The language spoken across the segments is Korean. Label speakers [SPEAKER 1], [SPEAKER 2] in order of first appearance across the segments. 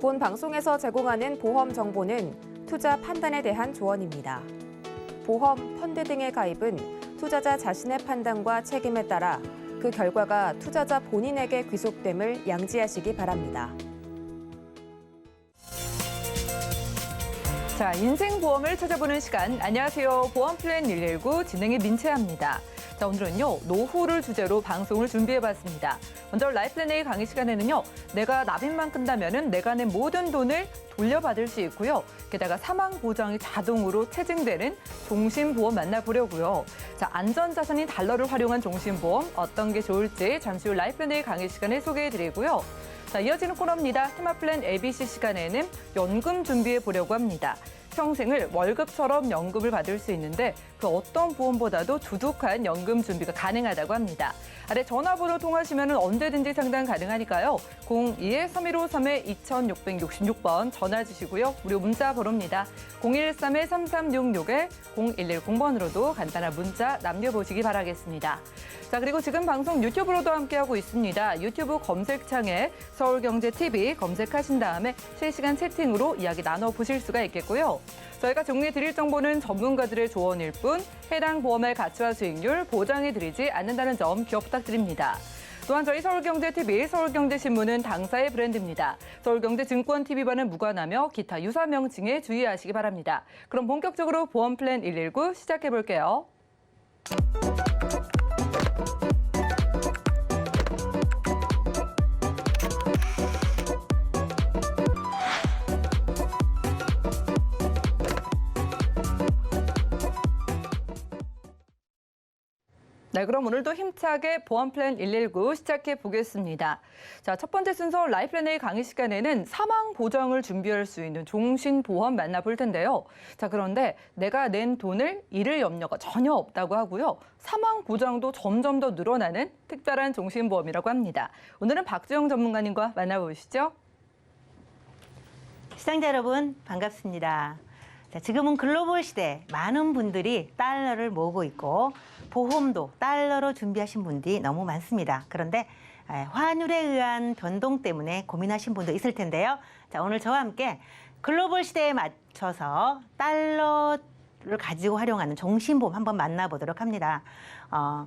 [SPEAKER 1] 본 방송에서 제공하는 보험 정보는 투자 판단에 대한 조언입니다. 보험, 펀드 등의 가입은 투자자 자신의 판단과 책임에 따라 그 결과가 투자자 본인에게 귀속됨을 양지하시기 바랍니다.
[SPEAKER 2] 자, 인생보험을 찾아보는 시간. 안녕하세요. 보험플랜 119 진행의 민채아입니다. 자, 오늘은요, 노후를 주제로 방송을 준비해봤습니다. 먼저 라이플랜 A 강의 시간에는요, 내가 납입만 끝나면은 내가 낸 모든 돈을 돌려받을 수 있고요. 게다가 사망 보장이 자동으로 체증되는 종신보험 만나보려고요. 자, 안전자산인 달러를 활용한 종신보험 어떤 게 좋을지 잠시 후 라이플랜 A 강의 시간에 소개해드리고요. 자, 이어지는 코너입니다. 테마플랜 ABC 시간에는 연금 준비해 보려고 합니다. 평생을 월급처럼 연금을 받을 수 있는데 그 어떤 보험보다도 두둑한 연금 준비가 가능하다고 합니다. 아래 전화번호 통하시면 언제든지 상담 가능하니까요. 02-3153-2666번 전화 주시고요. 무료 문자 번호입니다. 013-3366-0110번으로도 간단한 문자 남겨보시기 바라겠습니다. 자, 그리고 지금 방송 유튜브로도 함께하고 있습니다. 유튜브 검색창에 서울경제TV 검색하신 다음에 실시간 채팅으로 이야기 나눠보실 수가 있겠고요. 저희가 정리해드릴 정보는 전문가들의 조언일 뿐 해당 보험의 가치와 수익률 보장해드리지 않는다는 점 기억 부탁드립니다. 또한 저희 서울경제TV, 서울경제신문은 당사의 브랜드입니다. 서울경제증권TV와는 무관하며 기타 유사 명칭에 주의하시기 바랍니다. 그럼 본격적으로 보험플랜 119 시작해볼게요. 네, 그럼 오늘도 힘차게 보험플랜 119 시작해 보겠습니다. 자, 첫 번째 순서 라이플랜 A 강의 시간에는 사망 보장을 준비할 수 있는 종신보험 만나볼 텐데요. 자, 그런데 내가 낸 돈을 잃을 염려가 전혀 없다고 하고요. 사망 보장도 점점 더 늘어나는 특별한 종신보험이라고 합니다. 오늘은 박주영 전문가님과 만나보시죠.
[SPEAKER 3] 시청자 여러분, 반갑습니다. 자, 지금은 글로벌 시대 많은 분들이 달러를 모으고 있고 보험도 달러로 준비하신 분들이 너무 많습니다. 그런데 환율에 의한 변동 때문에 고민하신 분도 있을 텐데요. 자, 오늘 저와 함께 글로벌 시대에 맞춰서 달러를 가지고 활용하는 종신보험 한번 만나보도록 합니다.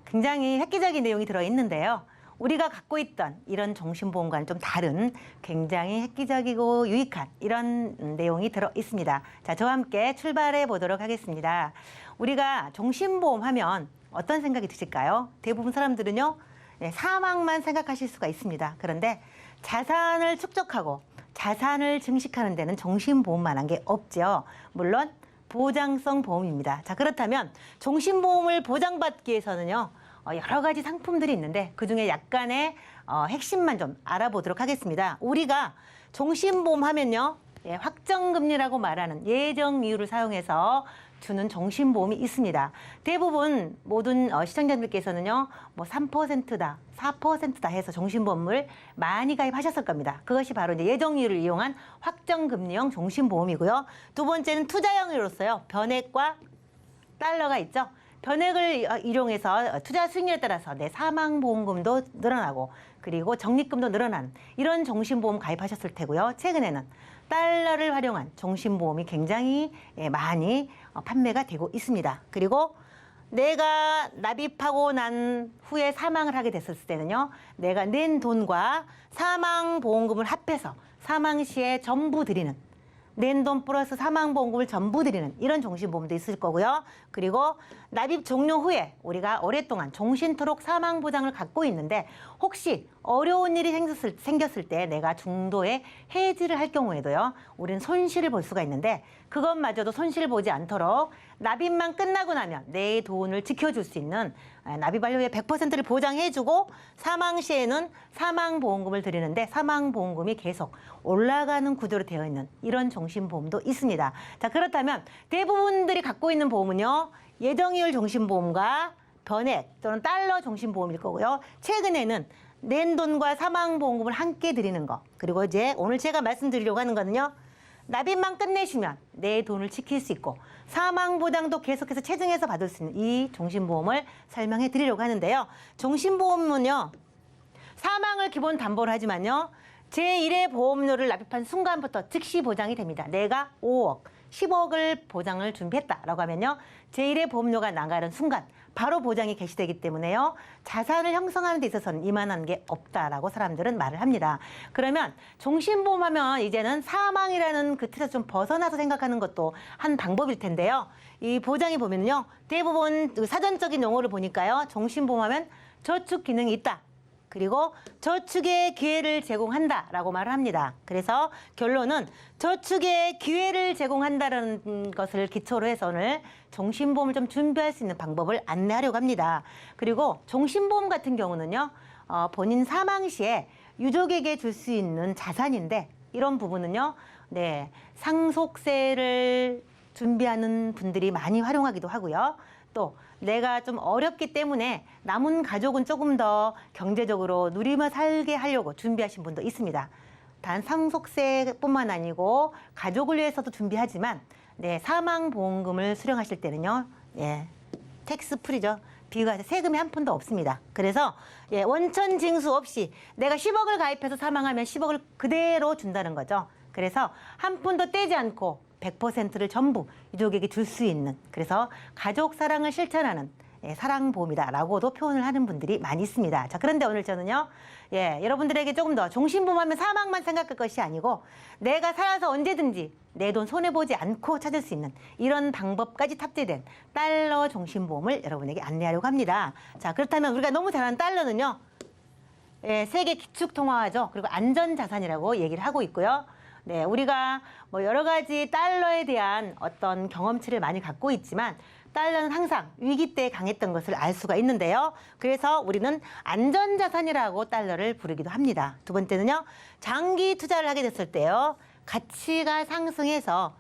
[SPEAKER 3] 굉장히 획기적인 내용이 들어있는데요. 우리가 갖고 있던 이런 종신보험과는 좀 다른 굉장히 획기적이고 유익한 이런 내용이 들어 있습니다. 자, 저와 함께 출발해 보도록 하겠습니다. 우리가 종신보험 하면 어떤 생각이 드실까요? 대부분 사람들은요, 사망만 생각하실 수가 있습니다. 그런데 자산을 축적하고 자산을 증식하는 데는 종신보험만한 게 없죠. 물론 보장성 보험입니다. 자, 그렇다면 종신보험을 보장받기 위해서는요, 여러 가지 상품들이 있는데 그중에 약간의 핵심만 좀 알아보도록 하겠습니다. 우리가 종신보험 하면요, 확정금리라고 말하는 예정이율을 사용해서 주는 종신보험이 있습니다. 대부분 모든 시청자들께서는요, 뭐 3%다, 4%다 해서 종신보험을 많이 가입하셨을 겁니다. 그것이 바로 이제 예정이율을 이용한 확정금리형 종신보험이고요. 두 번째는 투자형으로서요, 변액과 달러가 있죠. 변액을 이용해서 투자 수익률에 따라서 내 사망보험금도 늘어나고 그리고 적립금도 늘어나는 이런 종신보험 가입하셨을 테고요. 최근에는 달러를 활용한 종신보험이 굉장히 많이 판매가 되고 있습니다. 그리고 내가 납입하고 난 후에 사망을 하게 됐을 때는요, 내가 낸 돈과 사망보험금을 합해서 사망 시에 전부 드리는, 낸 돈 플러스 사망보험금을 전부 드리는 이런 종신보험도 있을 거고요. 그리고 납입 종료 후에 우리가 오랫동안 종신토록 사망보장을 갖고 있는데 혹시 어려운 일이 생겼을 때 내가 중도에 해지를 할 경우에도요, 우리는 손실을 볼 수가 있는데 그것마저도 손실을 보지 않도록 납입만 끝나고 나면 내 돈을 지켜줄 수 있는 납입 완료 후에 100%를 보장해주고 사망 시에는 사망보험금을 드리는데 사망보험금이 계속 올라가는 구조로 되어 있는 이런 종신보험도 있습니다. 자, 그렇다면 대부분들이 갖고 있는 보험은요, 예정이율 종신보험과 변액 또는 달러 종신보험일 거고요. 최근에는 낸 돈과 사망보험금을 함께 드리는 거, 그리고 이제 오늘 제가 말씀드리려고 하는 거는요, 납입만 끝내시면 내 돈을 지킬 수 있고 사망보장도 계속해서 체증해서 받을 수 있는 이 종신보험을 설명해 드리려고 하는데요. 종신보험은요, 사망을 기본 담보로 하지만요, 제1의 보험료를 납입한 순간부터 즉시 보장이 됩니다. 내가 5억, 10억을 보장을 준비했다라고 하면요. 제1의 보험료가 나가는 순간 바로 보장이 개시되기 때문에요. 자산을 형성하는 데 있어서는 이만한 게 없다라고 사람들은 말을 합니다. 그러면 종신보험하면 이제는 사망이라는 그 틀에서 좀 벗어나서 생각하는 것도 한 방법일 텐데요. 이 보장에 보면요. 대부분 사전적인 용어를 보니까요. 종신보험하면 저축 기능이 있다. 그리고 저축의 기회를 제공한다라고 말을 합니다. 그래서 결론은 저축의 기회를 제공한다는 것을 기초로 해서 오늘 종신보험을 좀 준비할 수 있는 방법을 안내하려고 합니다. 그리고 종신보험 같은 경우는요. 본인 사망 시에 유족에게 줄 수 있는 자산인데 이런 부분은요. 네, 상속세를 준비하는 분들이 많이 활용하기도 하고요. 또 내가 좀 어렵기 때문에 남은 가족은 조금 더 경제적으로 누리며 살게 하려고 준비하신 분도 있습니다. 단 상속세뿐만 아니고 가족을 위해서도 준비하지만 네, 사망보험금을 수령하실 때는요. 예, 텍스 프리죠. 비과세 세금이 한 푼도 없습니다. 그래서 예, 원천 징수 없이 내가 10억을 가입해서 사망하면 10억을 그대로 준다는 거죠. 그래서 한 푼도 떼지 않고 100%를 전부 유족에게 줄 수 있는, 그래서 가족 사랑을 실천하는 사랑보험이다라고도 표현을 하는 분들이 많이 있습니다. 자, 그런데 오늘 저는요, 여러분들에게 조금 더 종신보험하면 사망만 생각할 것이 아니고 내가 살아서 언제든지 내 돈 손해보지 않고 찾을 수 있는 이런 방법까지 탑재된 달러 종신보험을 여러분에게 안내하려고 합니다. 자, 그렇다면 우리가 너무 잘 아는 달러는요, 세계 기축통화죠. 그리고 안전자산이라고 얘기를 하고 있고요. 네, 우리가 뭐 여러 가지 달러에 대한 어떤 경험치를 많이 갖고 있지만 달러는 항상 위기 때 강했던 것을 알 수가 있는데요. 그래서 우리는 안전자산이라고 달러를 부르기도 합니다. 두 번째는요, 장기 투자를 하게 됐을 때요, 가치가 상승해서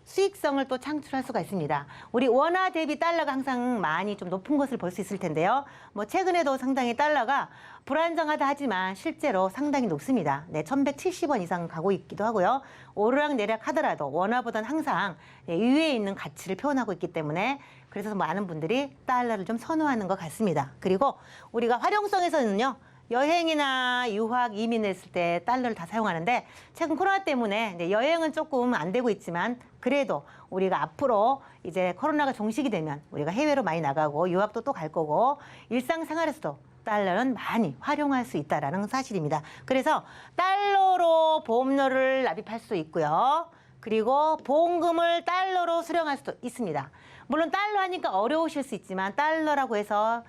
[SPEAKER 3] 수익성을 또 창출할 수가 있습니다. 우리 원화 대비 달러가 항상 많이 좀 높은 것을 볼 수 있을 텐데요. 뭐 최근에도 상당히 달러가 불안정하다 하지만 실제로 상당히 높습니다. 네, 1170원 이상 가고 있기도 하고요. 오르락내락 하더라도 원화보다는 항상 위에 있는 가치를 표현하고 있기 때문에 그래서 많은 분들이 달러를 좀 선호하는 것 같습니다. 그리고 우리가 활용성에서는요, 여행이나 유학, 이민했을 때 달러를 다 사용하는데 최근 코로나 때문에 이제 여행은 조금 안 되고 있지만 그래도 우리가 앞으로 이제 코로나가 종식이 되면 우리가 해외로 많이 나가고 유학도 또 갈 거고 일상생활에서도 달러는 많이 활용할 수 있다는 사실입니다. 그래서 달러로 보험료를 납입할 수 있고요. 그리고 보험금을 달러로 수령할 수도 있습니다. 물론 달러 하니까 어려우실 수 있지만 달러라고 해서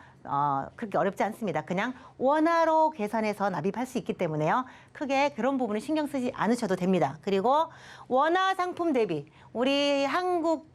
[SPEAKER 3] 그렇게 어렵지 않습니다. 그냥 원화로 계산해서 납입할 수 있기 때문에요. 크게 그런 부분은 신경 쓰지 않으셔도 됩니다. 그리고 원화 상품 대비 우리 한국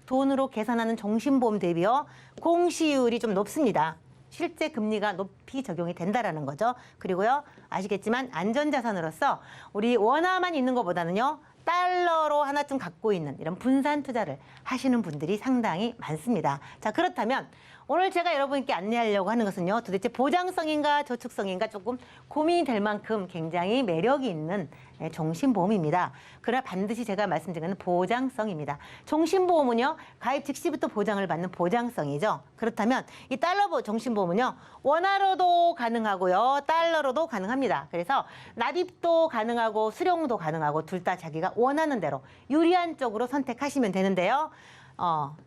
[SPEAKER 3] 돈으로 계산하는 종신보험 대비요, 공시율이 좀 높습니다. 실제 금리가 높이 적용이 된다라는 거죠. 그리고요, 아시겠지만 안전자산으로서 우리 원화만 있는 것보다는요, 달러로 하나쯤 갖고 있는 이런 분산 투자를 하시는 분들이 상당히 많습니다. 자, 그렇다면 오늘 제가 여러분께 안내하려고 하는 것은요, 도대체 보장성인가 저축성인가 조금 고민이 될 만큼 굉장히 매력이 있는 종신보험입니다. 그러나 반드시 제가 말씀드리는 보장성입니다. 종신보험은요, 가입 즉시부터 보장을 받는 보장성이죠. 그렇다면 이 달러 종신보험은요, 원화로도 가능하고요, 달러로도 가능합니다. 그래서 납입도 가능하고 수령도 가능하고 둘 다 자기가 원하는 대로 유리한 쪽으로 선택하시면 되는데요.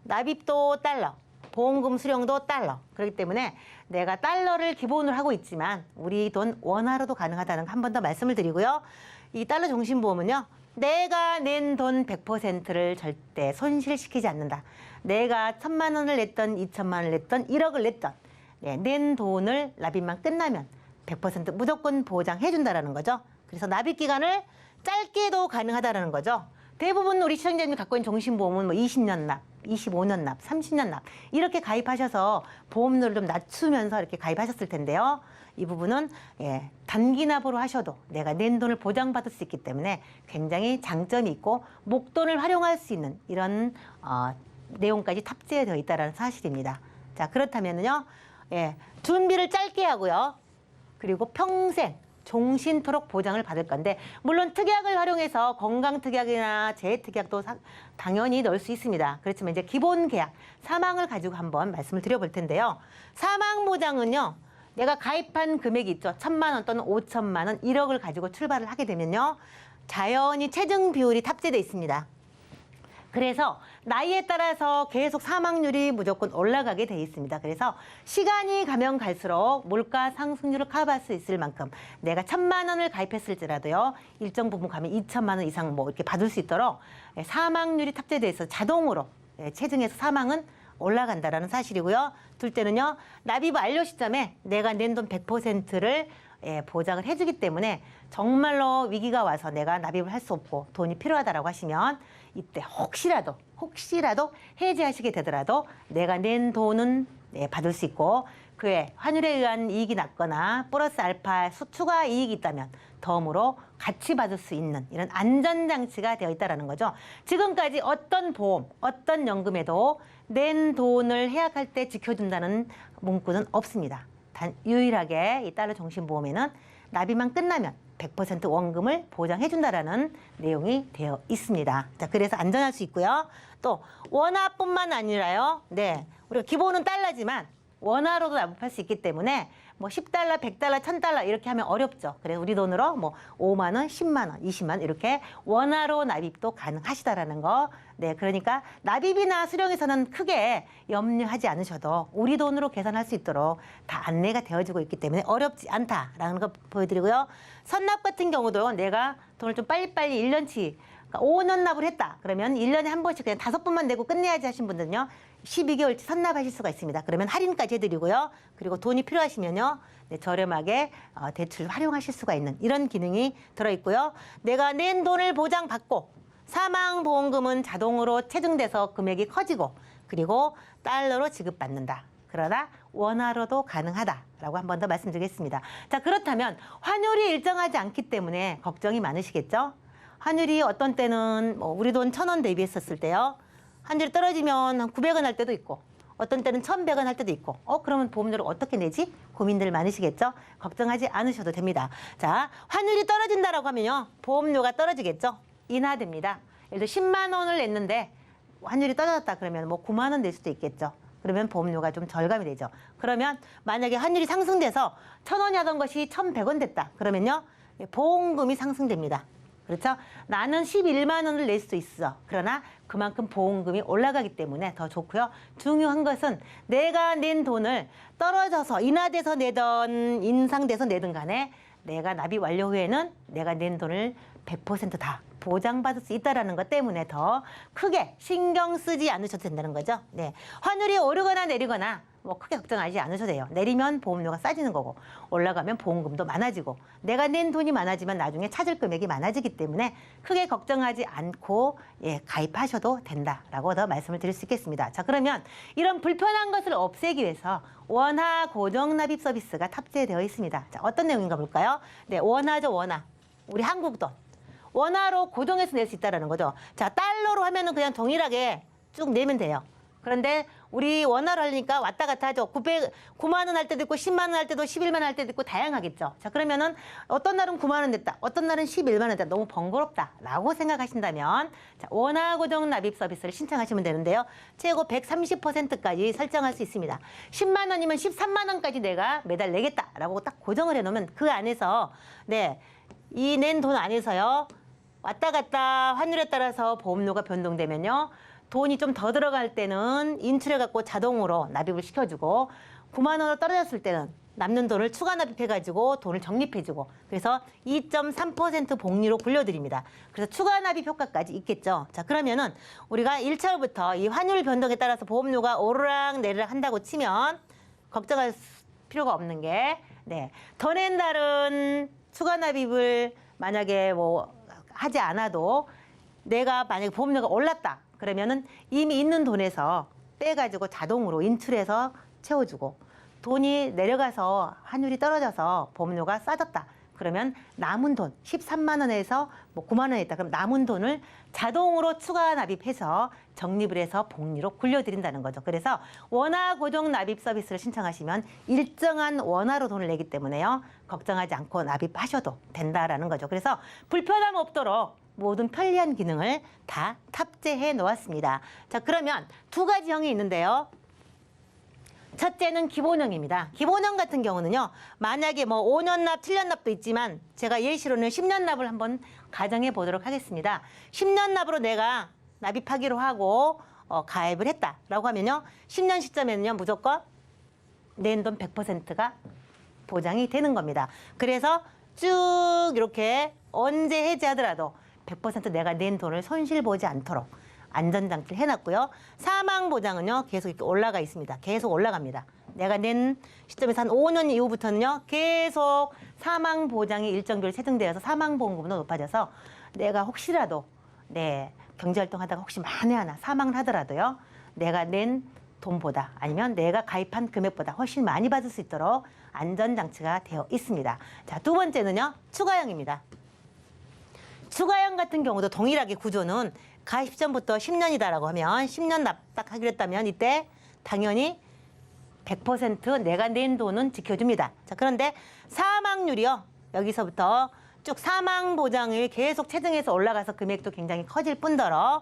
[SPEAKER 3] 납입도 달러, 보험금 수령도 달러. 그렇기 때문에 내가 달러를 기본으로 하고 있지만 우리 돈 원화로도 가능하다는 거 한 번 더 말씀을 드리고요. 이 달러 종신보험은요, 내가 낸 돈 100%를 절대 손실시키지 않는다. 내가 1,000만 원을 냈던 2,000만 원을 냈던 1억을 냈던 낸 돈을 납입만 끝나면 100% 무조건 보장해준다라는 거죠. 그래서 납입 기간을 짧게도 가능하다라는 거죠. 대부분 우리 시청자님이 갖고 있는 종신보험은 뭐 20년 납, 25년 납, 30년 납 이렇게 가입하셔서 보험료를 좀 낮추면서 이렇게 가입하셨을 텐데요. 이 부분은 단기 납으로 하셔도 내가 낸 돈을 보장받을 수 있기 때문에 굉장히 장점이 있고 목돈을 활용할 수 있는 이런 내용까지 탑재되어 있다는 사실입니다. 자, 그렇다면요, 준비를 짧게 하고요. 그리고 평생 종신토록 보장을 받을 건데, 물론 특약을 활용해서 건강특약이나 재해특약도 당연히 넣을 수 있습니다. 그렇지만 이제 기본 계약, 사망을 가지고 한번 말씀을 드려볼 텐데요. 사망보장은요, 내가 가입한 금액이 있죠. 1,000만 원 또는 5천만 원, 1억을 가지고 출발을 하게 되면요. 자연히 체증 비율이 탑재되어 있습니다. 그래서 나이에 따라서 계속 사망률이 무조건 올라가게 돼 있습니다. 그래서 시간이 가면 갈수록 물가 상승률을 커버할 수 있을 만큼 내가 1,000만 원을 가입했을지라도요. 일정 부분 가면 2천만 원 이상 뭐 이렇게 받을 수 있도록 사망률이 탑재돼 있어서 자동으로 체증에서 사망은 올라간다라는 사실이고요. 둘째는요. 납입 완료 시점에 내가 낸 돈 100%를 보장을 해주기 때문에 정말로 위기가 와서 내가 납입을 할 수 없고 돈이 필요하다라고 하시면 이때 혹시라도 해지하시게 되더라도 내가 낸 돈은 받을 수 있고 그에 환율에 의한 이익이 났거나 플러스 알파 추가 이익이 있다면 덤으로 같이 받을 수 있는 이런 안전장치가 되어 있다는 거죠. 지금까지 어떤 보험, 어떤 연금에도 낸 돈을 해약할 때 지켜준다는 문구는 없습니다. 단 유일하게 이 달러 종신보험에는 납입만 끝나면 100% 원금을 보장해준다라는 내용이 되어 있습니다. 자, 그래서 안전할 수 있고요. 또 원화뿐만 아니라요. 네, 우리가 기본은 달러지만 원화로도 납입할 수 있기 때문에 뭐 10달러, 100달러, 1000달러 이렇게 하면 어렵죠. 그래서 우리 돈으로 뭐 5만 원, 10만 원, 20만 원 이렇게 원화로 납입도 가능하시다라는 거. 네, 그러니까 납입이나 수령에서는 크게 염려하지 않으셔도 우리 돈으로 계산할 수 있도록 다 안내가 되어지고 있기 때문에 어렵지 않다라는 거 보여드리고요. 선납 같은 경우도 내가 돈을 좀 빨리빨리 1년치 그러니까 5년 납을 했다. 그러면 1년에 한 번씩 그냥 5번만 내고 끝내야지 하신 분들은요. 12개월치 선납하실 수가 있습니다. 그러면 할인까지 해드리고요. 그리고 돈이 필요하시면요. 네, 저렴하게 대출 활용하실 수가 있는 이런 기능이 들어있고요. 내가 낸 돈을 보장받고 사망보험금은 자동으로 체증돼서 금액이 커지고 그리고 달러로 지급받는다. 그러나 원화로도 가능하다라고 한 번 더 말씀드리겠습니다. 자, 그렇다면 환율이 일정하지 않기 때문에 걱정이 많으시겠죠? 환율이 어떤 때는 뭐 우리 돈 1,000원 대비했었을 때요. 환율이 떨어지면 한 900원 할 때도 있고 어떤 때는 1,100원 할 때도 있고 그러면 보험료를 어떻게 내지? 고민들 많으시겠죠? 걱정하지 않으셔도 됩니다. 자, 환율이 떨어진다라고 하면요. 보험료가 떨어지겠죠? 인하됩니다. 예를 들어 10만 원을 냈는데 환율이 떨어졌다 그러면 뭐 9만 원 낼 수도 있겠죠. 그러면 보험료가 좀 절감이 되죠. 그러면 만약에 환율이 상승돼서 1,000원이 하던 것이 1,100원 됐다. 그러면요. 보험금이 상승됩니다. 그렇죠? 나는 11만 원을 낼 수도 있어. 그러나 그만큼 보험금이 올라가기 때문에 더 좋고요. 중요한 것은 내가 낸 돈을 떨어져서 인하돼서 내든 인상돼서 내든 간에 내가 납입 완료 후에는 내가 낸 돈을 100% 다 보장받을 수 있다는 것 때문에 더 크게 신경 쓰지 않으셔도 된다는 거죠. 네, 환율이 오르거나 내리거나 뭐 크게 걱정하지 않으셔도 돼요. 내리면 보험료가 싸지는 거고 올라가면 보험금도 많아지고 내가 낸 돈이 많아지면 나중에 찾을 금액이 많아지기 때문에 크게 걱정하지 않고 가입하셔도 된다라고 더 말씀을 드릴 수 있겠습니다. 자, 그러면 이런 불편한 것을 없애기 위해서 원화 고정 납입 서비스가 탑재되어 있습니다. 자, 어떤 내용인가 볼까요? 네, 원화죠, 원화. 우리 한국 돈. 원화로 고정해서 낼 수 있다는 거죠. 자, 달러로 하면은 그냥 동일하게 쭉 내면 돼요. 그런데 우리 원화로 하려니까 왔다 갔다 하죠. 9만 원 할 때도 있고 10만 원 할 때도 11만 원 할 때도 있고 다양하겠죠. 자, 그러면은 어떤 날은 9만 원 냈다. 어떤 날은 11만 원 냈다. 너무 번거롭다라고 생각하신다면 자, 원화 고정 납입 서비스를 신청하시면 되는데요. 최고 130%까지 설정할 수 있습니다. 10만 원이면 13만 원까지 내가 매달 내겠다라고 딱 고정을 해놓으면 그 안에서 네, 이 낸 돈 안에서요. 왔다 갔다 환율에 따라서 보험료가 변동되면요. 돈이 좀 더 들어갈 때는 인출해갖고 자동으로 납입을 시켜주고 9만 원으로 떨어졌을 때는 남는 돈을 추가 납입해가지고 돈을 적립해주고 그래서 2.3% 복리로 굴려드립니다. 그래서 추가 납입 효과까지 있겠죠. 자, 그러면은 우리가 1차부터 이 환율 변동에 따라서 보험료가 오르락 내리락 한다고 치면 걱정할 필요가 없는 게 네, 더 낸 달은 추가 납입을 만약에 뭐 하지 않아도 내가 만약에 보험료가 올랐다. 그러면은 이미 있는 돈에서 빼가지고 자동으로 인출해서 채워주고 돈이 내려가서 환율이 떨어져서 보험료가 싸졌다. 그러면 남은 돈 13만 원에서 뭐 9만 원 있다. 그럼 남은 돈을 자동으로 추가 납입해서 적립을 해서 복리로 굴려드린다는 거죠. 그래서 원화 고정 납입 서비스를 신청하시면 일정한 원화로 돈을 내기 때문에요. 걱정하지 않고 납입하셔도 된다라는 거죠. 그래서 불편함 없도록 모든 편리한 기능을 다 탑재해 놓았습니다. 자, 그러면 두 가지 형이 있는데요. 첫째는 기본형입니다. 기본형 같은 경우는요. 만약에 뭐 5년 납, 7년 납도 있지만 제가 예시로는 10년 납을 한번 가정해 보도록 하겠습니다. 10년 납으로 내가 납입하기로 하고 가입을 했다라고 하면요. 10년 시점에는요. 무조건 낸 돈 100%가 보장이 되는 겁니다. 그래서 쭉 이렇게 언제 해지하더라도 100% 내가 낸 돈을 손실 보지 않도록 안전장치를 해놨고요. 사망보장은요. 계속 이렇게 올라가 있습니다. 계속 올라갑니다. 내가 낸 시점에서 한 5년 이후부터는요. 계속 사망보장이 일정 비율 체증되어서 사망보험금도 높아져서 내가 혹시라도 경제활동하다가 혹시 만에 하나 사망을 하더라도요. 내가 낸 돈보다 아니면 내가 가입한 금액보다 훨씬 많이 받을 수 있도록 안전장치가 되어 있습니다. 자, 두 번째는요. 추가형입니다. 추가형 같은 경우도 동일하게 구조는 가입 시점부터 10년이다라고 하면 10년 납득하기로 했다면 이때 당연히 100% 내가 낸 돈은 지켜줍니다. 자, 그런데 사망률이요. 여기서부터 쭉 사망보장을 계속 체증해서 올라가서 금액도 굉장히 커질 뿐더러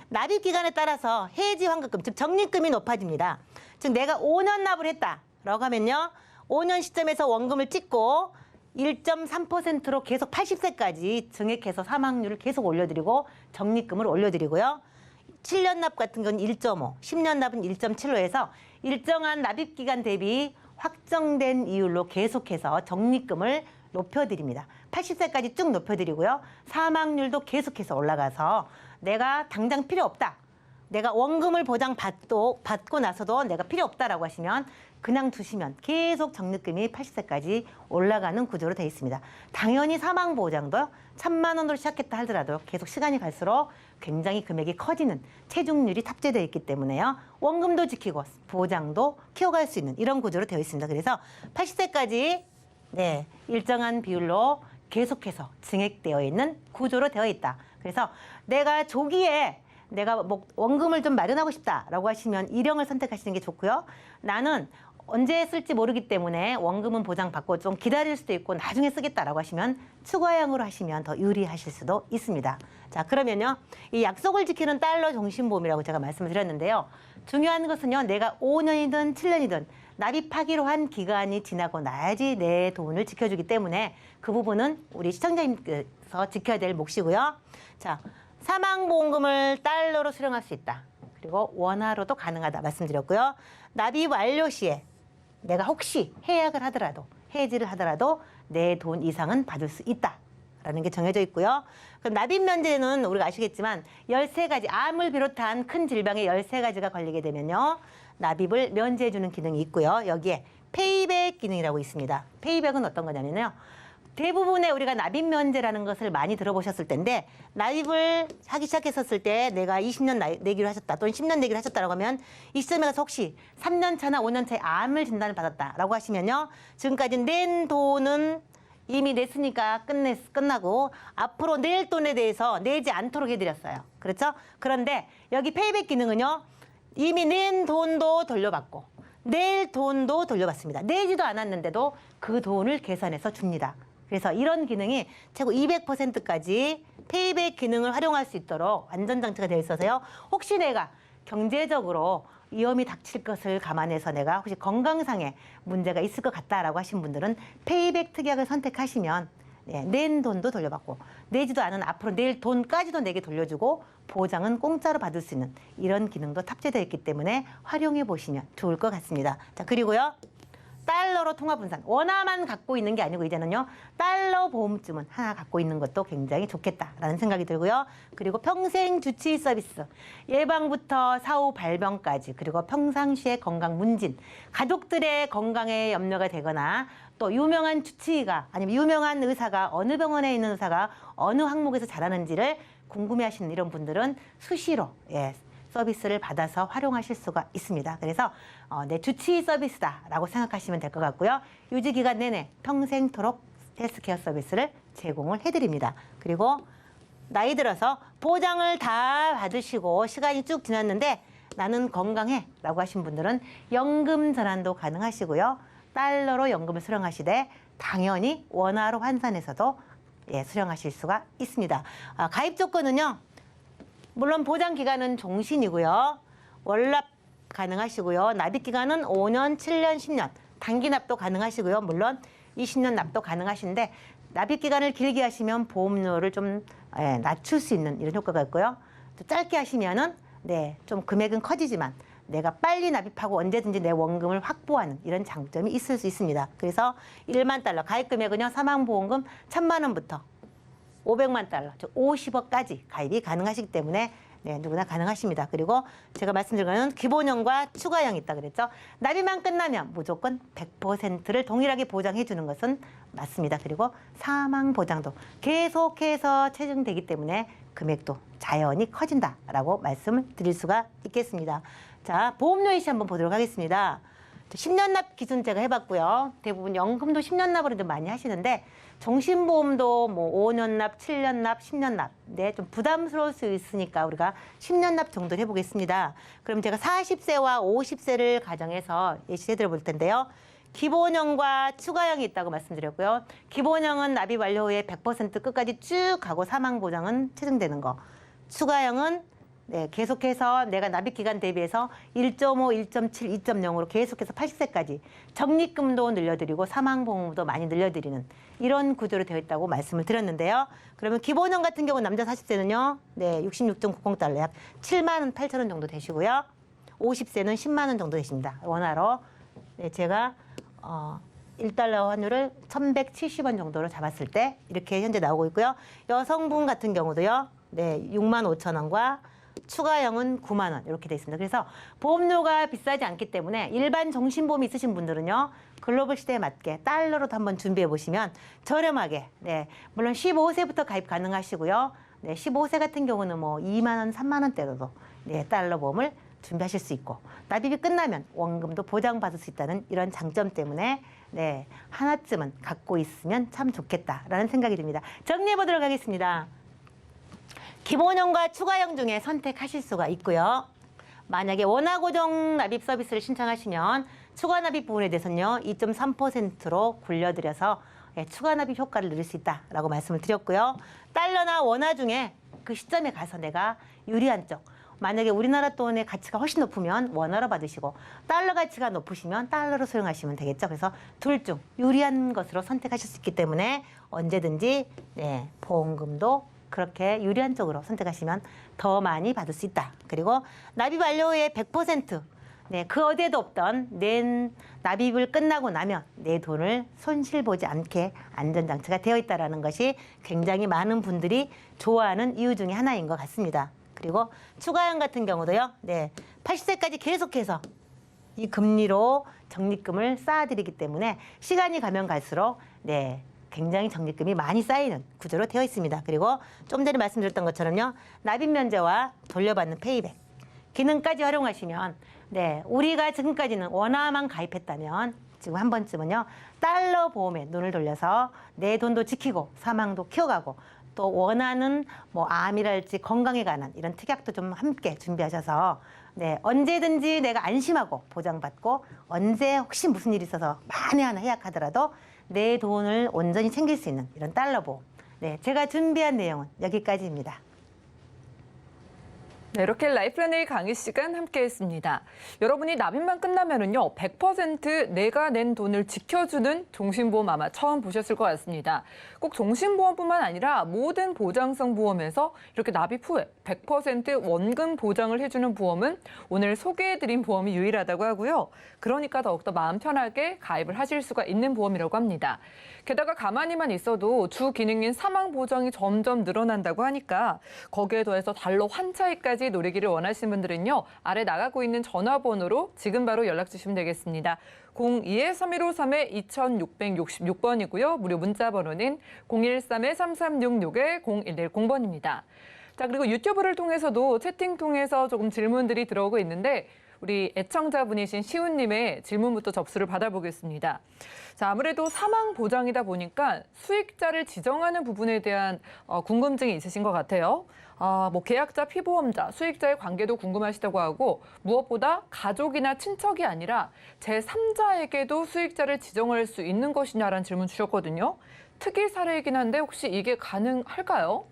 [SPEAKER 3] 납입 기간에 따라서 해지 환급금, 즉 적립금이 높아집니다. 즉 내가 5년 납을 했다라고 하면요. 5년 시점에서 원금을 찍고 1.3%로 계속 80세까지 증액해서 사망률을 계속 올려드리고 적립금을 올려드리고요. 7년 납 같은 건 1.5, 10년 납은 1.75 해서 일정한 납입 기간 대비 확정된 이율로 계속해서 적립금을 높여드립니다. 80세까지 쭉 높여드리고요. 사망률도 계속해서 올라가서 내가 당장 필요 없다. 내가 원금을 보장받고 나서도 내가 필요 없다라고 하시면 그냥 두시면 계속 적립금이 80세까지 올라가는 구조로 되어 있습니다. 당연히 사망보장도 1,000만 원으로 시작했다 하더라도 계속 시간이 갈수록 굉장히 금액이 커지는 체중률이 탑재되어 있기 때문에요. 원금도 지키고 보장도 키워갈 수 있는 이런 구조로 되어 있습니다. 그래서 80세까지 일정한 비율로 계속해서 증액되어 있는 구조로 되어 있다. 그래서 내가 조기에 내가 뭐 원금을 좀 마련하고 싶다라고 하시면 일형을 선택하시는 게 좋고요. 나는 언제 쓸지 모르기 때문에 원금은 보장받고 좀 기다릴 수도 있고 나중에 쓰겠다라고 하시면 추가형으로 하시면 더 유리하실 수도 있습니다. 자, 그러면요. 이 약속을 지키는 달러 종신보험이라고 제가 말씀을 드렸는데요. 중요한 것은요. 내가 5년이든 7년이든 납입하기로 한 기간이 지나고 나야지 내 돈을 지켜주기 때문에 그 부분은 우리 시청자님께서 지켜야 될 몫이고요. 자, 사망보험금을 달러로 수령할 수 있다. 그리고 원화로도 가능하다 말씀드렸고요. 납입 완료 시에 내가 혹시 해약을 하더라도 해지를 하더라도 내 돈 이상은 받을 수 있다라는 게 정해져 있고요. 그럼 납입 면제는 우리가 아시겠지만 13가지 암을 비롯한 큰 질병에 13가지가 걸리게 되면요. 납입을 면제해 주는 기능이 있고요. 여기에 페이백 기능이라고 있습니다. 페이백은 어떤 거냐면요. 대부분의 우리가 납입 면제라는 것을 많이 들어보셨을 텐데 납입을 하기 시작했었을 때 내가 20년 내기로 하셨다 또는 10년 내기로 하셨다라고 하면 이 시점에 가서 혹시 3년 차나 5년 차에 암을 진단을 받았다라고 하시면요. 지금까지 낸 돈은 이미 냈으니까 끝나고 앞으로 낼 돈에 대해서 내지 않도록 해드렸어요. 그렇죠? 그런데 여기 페이백 기능은요. 이미 낸 돈도 돌려받고 낼 돈도 돌려받습니다. 내지도 않았는데도 그 돈을 계산해서 줍니다. 그래서 이런 기능이 최고 200%까지 페이백 기능을 활용할 수 있도록 안전장치가 되어 있어서요. 혹시 내가 경제적으로 위험이 닥칠 것을 감안해서 내가 혹시 건강상의 문제가 있을 것 같다라고 하신 분들은 페이백 특약을 선택하시면 낸 돈도 돌려받고 내지도 않은 앞으로 낼 돈까지도 내게 돌려주고 보장은 공짜로 받을 수 있는 이런 기능도 탑재되어 있기 때문에 활용해 보시면 좋을 것 같습니다. 자, 그리고요. 달러로 통화분산, 원화만 갖고 있는 게 아니고 이제는요. 달러 보험쯤은 하나 갖고 있는 것도 굉장히 좋겠다라는 생각이 들고요. 그리고 평생 주치의 서비스, 예방부터 사후 발병까지 그리고 평상시의 건강 문진, 가족들의 건강에 염려가 되거나 또 유명한 주치의가 아니면 유명한 의사가 어느 병원에 있는 의사가 어느 항목에서 잘하는지를 궁금해하시는 이런 분들은 수시로 서비스를 받아서 활용하실 수가 있습니다. 그래서 내 주치의 서비스다라고 생각하시면 될 것 같고요. 유지기간 내내 평생토록 헬스케어 서비스를 제공을 해드립니다. 그리고 나이 들어서 보장을 다 받으시고 시간이 쭉 지났는데 나는 건강해 라고 하신 분들은 연금 전환도 가능하시고요. 달러로 연금을 수령하시되 당연히 원화로 환산해서도 수령하실 수가 있습니다. 가입 조건은요. 물론 보장 기간은 종신이고요. 월납 가능하시고요. 납입 기간은 5년, 7년, 10년. 단기 납도 가능하시고요. 물론 20년 납도 가능하신데 납입 기간을 길게 하시면 보험료를 좀 낮출 수 있는 이런 효과가 있고요. 또 짧게 하시면은 좀 금액은 커지지만 내가 빨리 납입하고 언제든지 내 원금을 확보하는 이런 장점이 있을 수 있습니다. 그래서 1만 달러 가입 금액은요. 사망보험금 1,000만 원부터 500만 달러, 즉 50억까지 가입이 가능하시기 때문에 누구나 가능하십니다. 그리고 제가 말씀드린 거는 기본형과 추가형이 있다 그랬죠. 납입만 끝나면 무조건 100%를 동일하게 보장해 주는 것은 맞습니다. 그리고 사망 보장도 계속해서 체증되기 때문에 금액도 자연히 커진다라고 말씀을 드릴 수가 있겠습니다. 자, 보험료 이시 한번 보도록 하겠습니다. 10년 납 기준 제가 해봤고요. 대부분 연금도 10년 납으로 좀 많이 하시는데 종신보험도 뭐 5년 납, 7년 납, 10년 납. 좀 부담스러울 수 있으니까 우리가 10년 납 정도를 해보겠습니다. 그럼 제가 40세와 50세를 가정해서 예시해드려 볼 텐데요. 기본형과 추가형이 있다고 말씀드렸고요. 기본형은 납입 완료 후에 100% 끝까지 쭉 가고 사망보장은 체증되는 거. 추가형은 계속해서 내가 납입 기간 대비해서 1.5, 1.7, 2.0으로 계속해서 80세까지 적립금도 늘려드리고 사망보험도 많이 늘려드리는 이런 구조로 되어 있다고 말씀을 드렸는데요. 그러면 기본형 같은 경우 남자 40세는요. 66.90달러 약 7만 원, 8천 원 정도 되시고요. 50세는 10만 원 정도 되십니다. 원화로 제가 1달러 환율을 1,170원 정도로 잡았을 때 이렇게 현재 나오고 있고요. 여성분 같은 경우도요. 6만 5천 원과 추가형은 9만 원 이렇게 돼 있습니다. 그래서 보험료가 비싸지 않기 때문에 일반 정신보험이 있으신 분들은요. 글로벌 시대에 맞게 달러로도 한번 준비해 보시면 저렴하게 물론 15세부터 가입 가능하시고요. 15세 같은 경우는 뭐 2만 원, 3만 원대로도 달러 보험을 준비하실 수 있고 납입이 끝나면 원금도 보장받을 수 있다는 이런 장점 때문에 하나쯤은 갖고 있으면 참 좋겠다라는 생각이 듭니다. 정리해 보도록 하겠습니다. 기본형과 추가형 중에 선택하실 수가 있고요. 만약에 원화 고정 납입 서비스를 신청하시면 추가 납입 부분에 대해서는요. 2.3%로 굴려드려서 추가 납입 효과를 누릴 수 있다라고 말씀을 드렸고요. 달러나 원화 중에 그 시점에 가서 내가 유리한 쪽 만약에 우리나라 돈의 가치가 훨씬 높으면 원화로 받으시고 달러 가치가 높으시면 달러로 수령하시면 되겠죠. 그래서 둘 중 유리한 것으로 선택하실 수 있기 때문에 언제든지 보험금도 그렇게 유리한 쪽으로 선택하시면 더 많이 받을 수 있다. 그리고 납입 완료 후에 100% 그 어디에도 없던 내 납입을 끝나고 나면 내 돈을 손실 보지 않게 안전장치가 되어 있다는 것이 굉장히 많은 분들이 좋아하는 이유 중에 하나인 것 같습니다. 그리고 추가형 같은 경우도요. 80세까지 계속해서 이 금리로 적립금을 쌓아드리기 때문에 시간이 가면 갈수록 굉장히 적립금이 많이 쌓이는 구조로 되어 있습니다. 그리고 좀 전에 말씀드렸던 것처럼요. 납입 면제와 돌려받는 페이백 기능까지 활용하시면 우리가 지금까지는 원화만 가입했다면 지금 한 번쯤은요. 달러 보험에 눈을 돌려서 내 돈도 지키고 사망도 키워가고 또 원하는 뭐 암이랄지 건강에 관한 이런 특약도 좀 함께 준비하셔서 언제든지 내가 안심하고 보장받고 언제 혹시 무슨 일이 있어서 만에 하나 해약하더라도 내 돈을 온전히 챙길 수 있는 이런 달러 보험. 제가 준비한 내용은 여기까지입니다.
[SPEAKER 2] 이렇게 라이플랜A 강의 시간 함께했습니다. 여러분이 납입만 끝나면은요 100% 내가 낸 돈을 지켜주는 종신보험 아마 처음 보셨을 것 같습니다. 꼭 종신보험뿐만 아니라 모든 보장성 보험에서 이렇게 납입 후에 100% 원금 보장을 해주는 보험은 오늘 소개해드린 보험이 유일하다고 하고요. 그러니까 더욱더 마음 편하게 가입을 하실 수가 있는 보험이라고 합니다. 게다가 가만히만 있어도 주 기능인 사망 보장이 점점 늘어난다고 하니까 거기에 더해서 달러 환차익까지 노리기를 원하시는 분들은요. 아래 나가고 있는 전화번호로 지금 바로 연락 주시면 되겠습니다. 02-315-2666번이고요. 무료 문자 번호는 013-3366-0110번입니다. 자, 그리고 유튜브를 통해서도 채팅 통해서 조금 질문들이 들어오고 있는데 우리 애청자분이신 시훈님의 질문부터 접수를 받아보겠습니다. 자, 아무래도 사망 보장이다 보니까 수익자를 지정하는 부분에 대한 궁금증이 있으신 것 같아요. 뭐 계약자, 피보험자, 수익자의 관계도 궁금하시다고 하고 무엇보다 가족이나 친척이 아니라 제3자에게도 수익자를 지정할 수 있는 것이냐라는 질문 주셨거든요. 특이 사례이긴 한데 혹시 이게 가능할까요?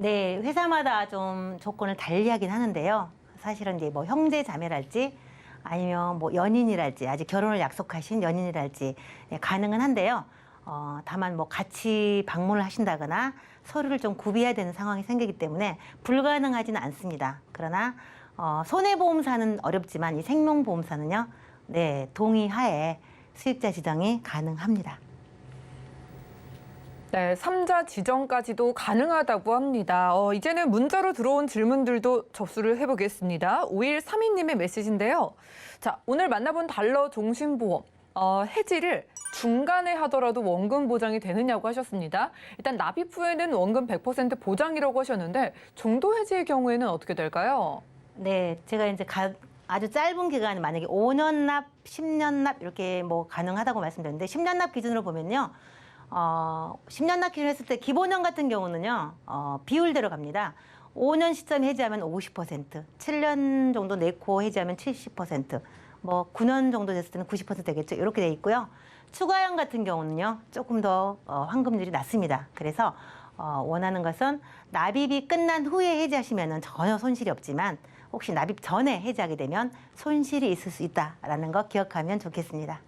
[SPEAKER 3] 회사마다 좀 조건을 달리하긴 하는데요. 사실은 이제 뭐 형제 자매랄지 아니면 뭐 연인이랄지 아직 결혼을 약속하신 연인이랄지 가능은 한데요. 다만 뭐 같이 방문을 하신다거나 서류를 좀 구비해야 되는 상황이 생기기 때문에 불가능하지는 않습니다. 그러나 손해보험사는 어렵지만 이 생명보험사는요, 네, 동의하에 수익자 지정이 가능합니다.
[SPEAKER 2] 네, 3자 지정까지도 가능하다고 합니다. 이제는 문자로 들어온 질문들도 접수를 해보겠습니다. 5132님의 메시지인데요. 자, 오늘 만나본 달러 종신보험 해지를 중간에 하더라도 원금 보장이 되느냐고 하셨습니다. 일단 납입 후에는 원금 100% 보장이라고 하셨는데 중도 해지의 경우에는 어떻게 될까요?
[SPEAKER 3] 네, 제가 이제 아주 짧은 기간에 만약에 5년 납, 10년 납 이렇게 뭐 가능하다고 말씀드렸는데 10년 납 기준으로 보면요. 10년 납 기준으로 했을 때 기본형 같은 경우는요. 비율대로 갑니다. 5년 시점 해지하면 50%, 7년 정도 내고 해지하면 70%, 뭐 9년 정도 됐을 때는 90% 되겠죠. 이렇게 돼 있고요. 추가형 같은 경우는요. 조금 더 환급률이 낮습니다. 그래서 원하는 것은 납입이 끝난 후에 해지하시면 전혀 손실이 없지만 혹시 납입 전에 해지하게 되면 손실이 있을 수 있다라는 거 기억하면 좋겠습니다.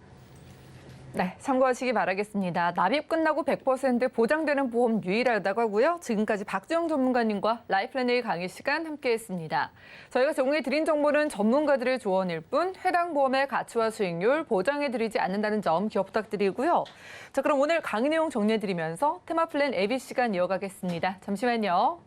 [SPEAKER 2] 네, 참고하시기 바라겠습니다. 납입 끝나고 100% 보장되는 보험 유일하다고 하고요. 지금까지 박주영 전문가님과 라이플랜A 강의 시간 함께했습니다. 저희가 제공해드린 정보는 전문가들의 조언일 뿐 해당 보험의 가치와 수익률 보장해드리지 않는다는 점 기억 부탁드리고요. 자, 그럼 오늘 강의 내용 정리해드리면서 테마플랜 AB 시간 이어가겠습니다. 잠시만요.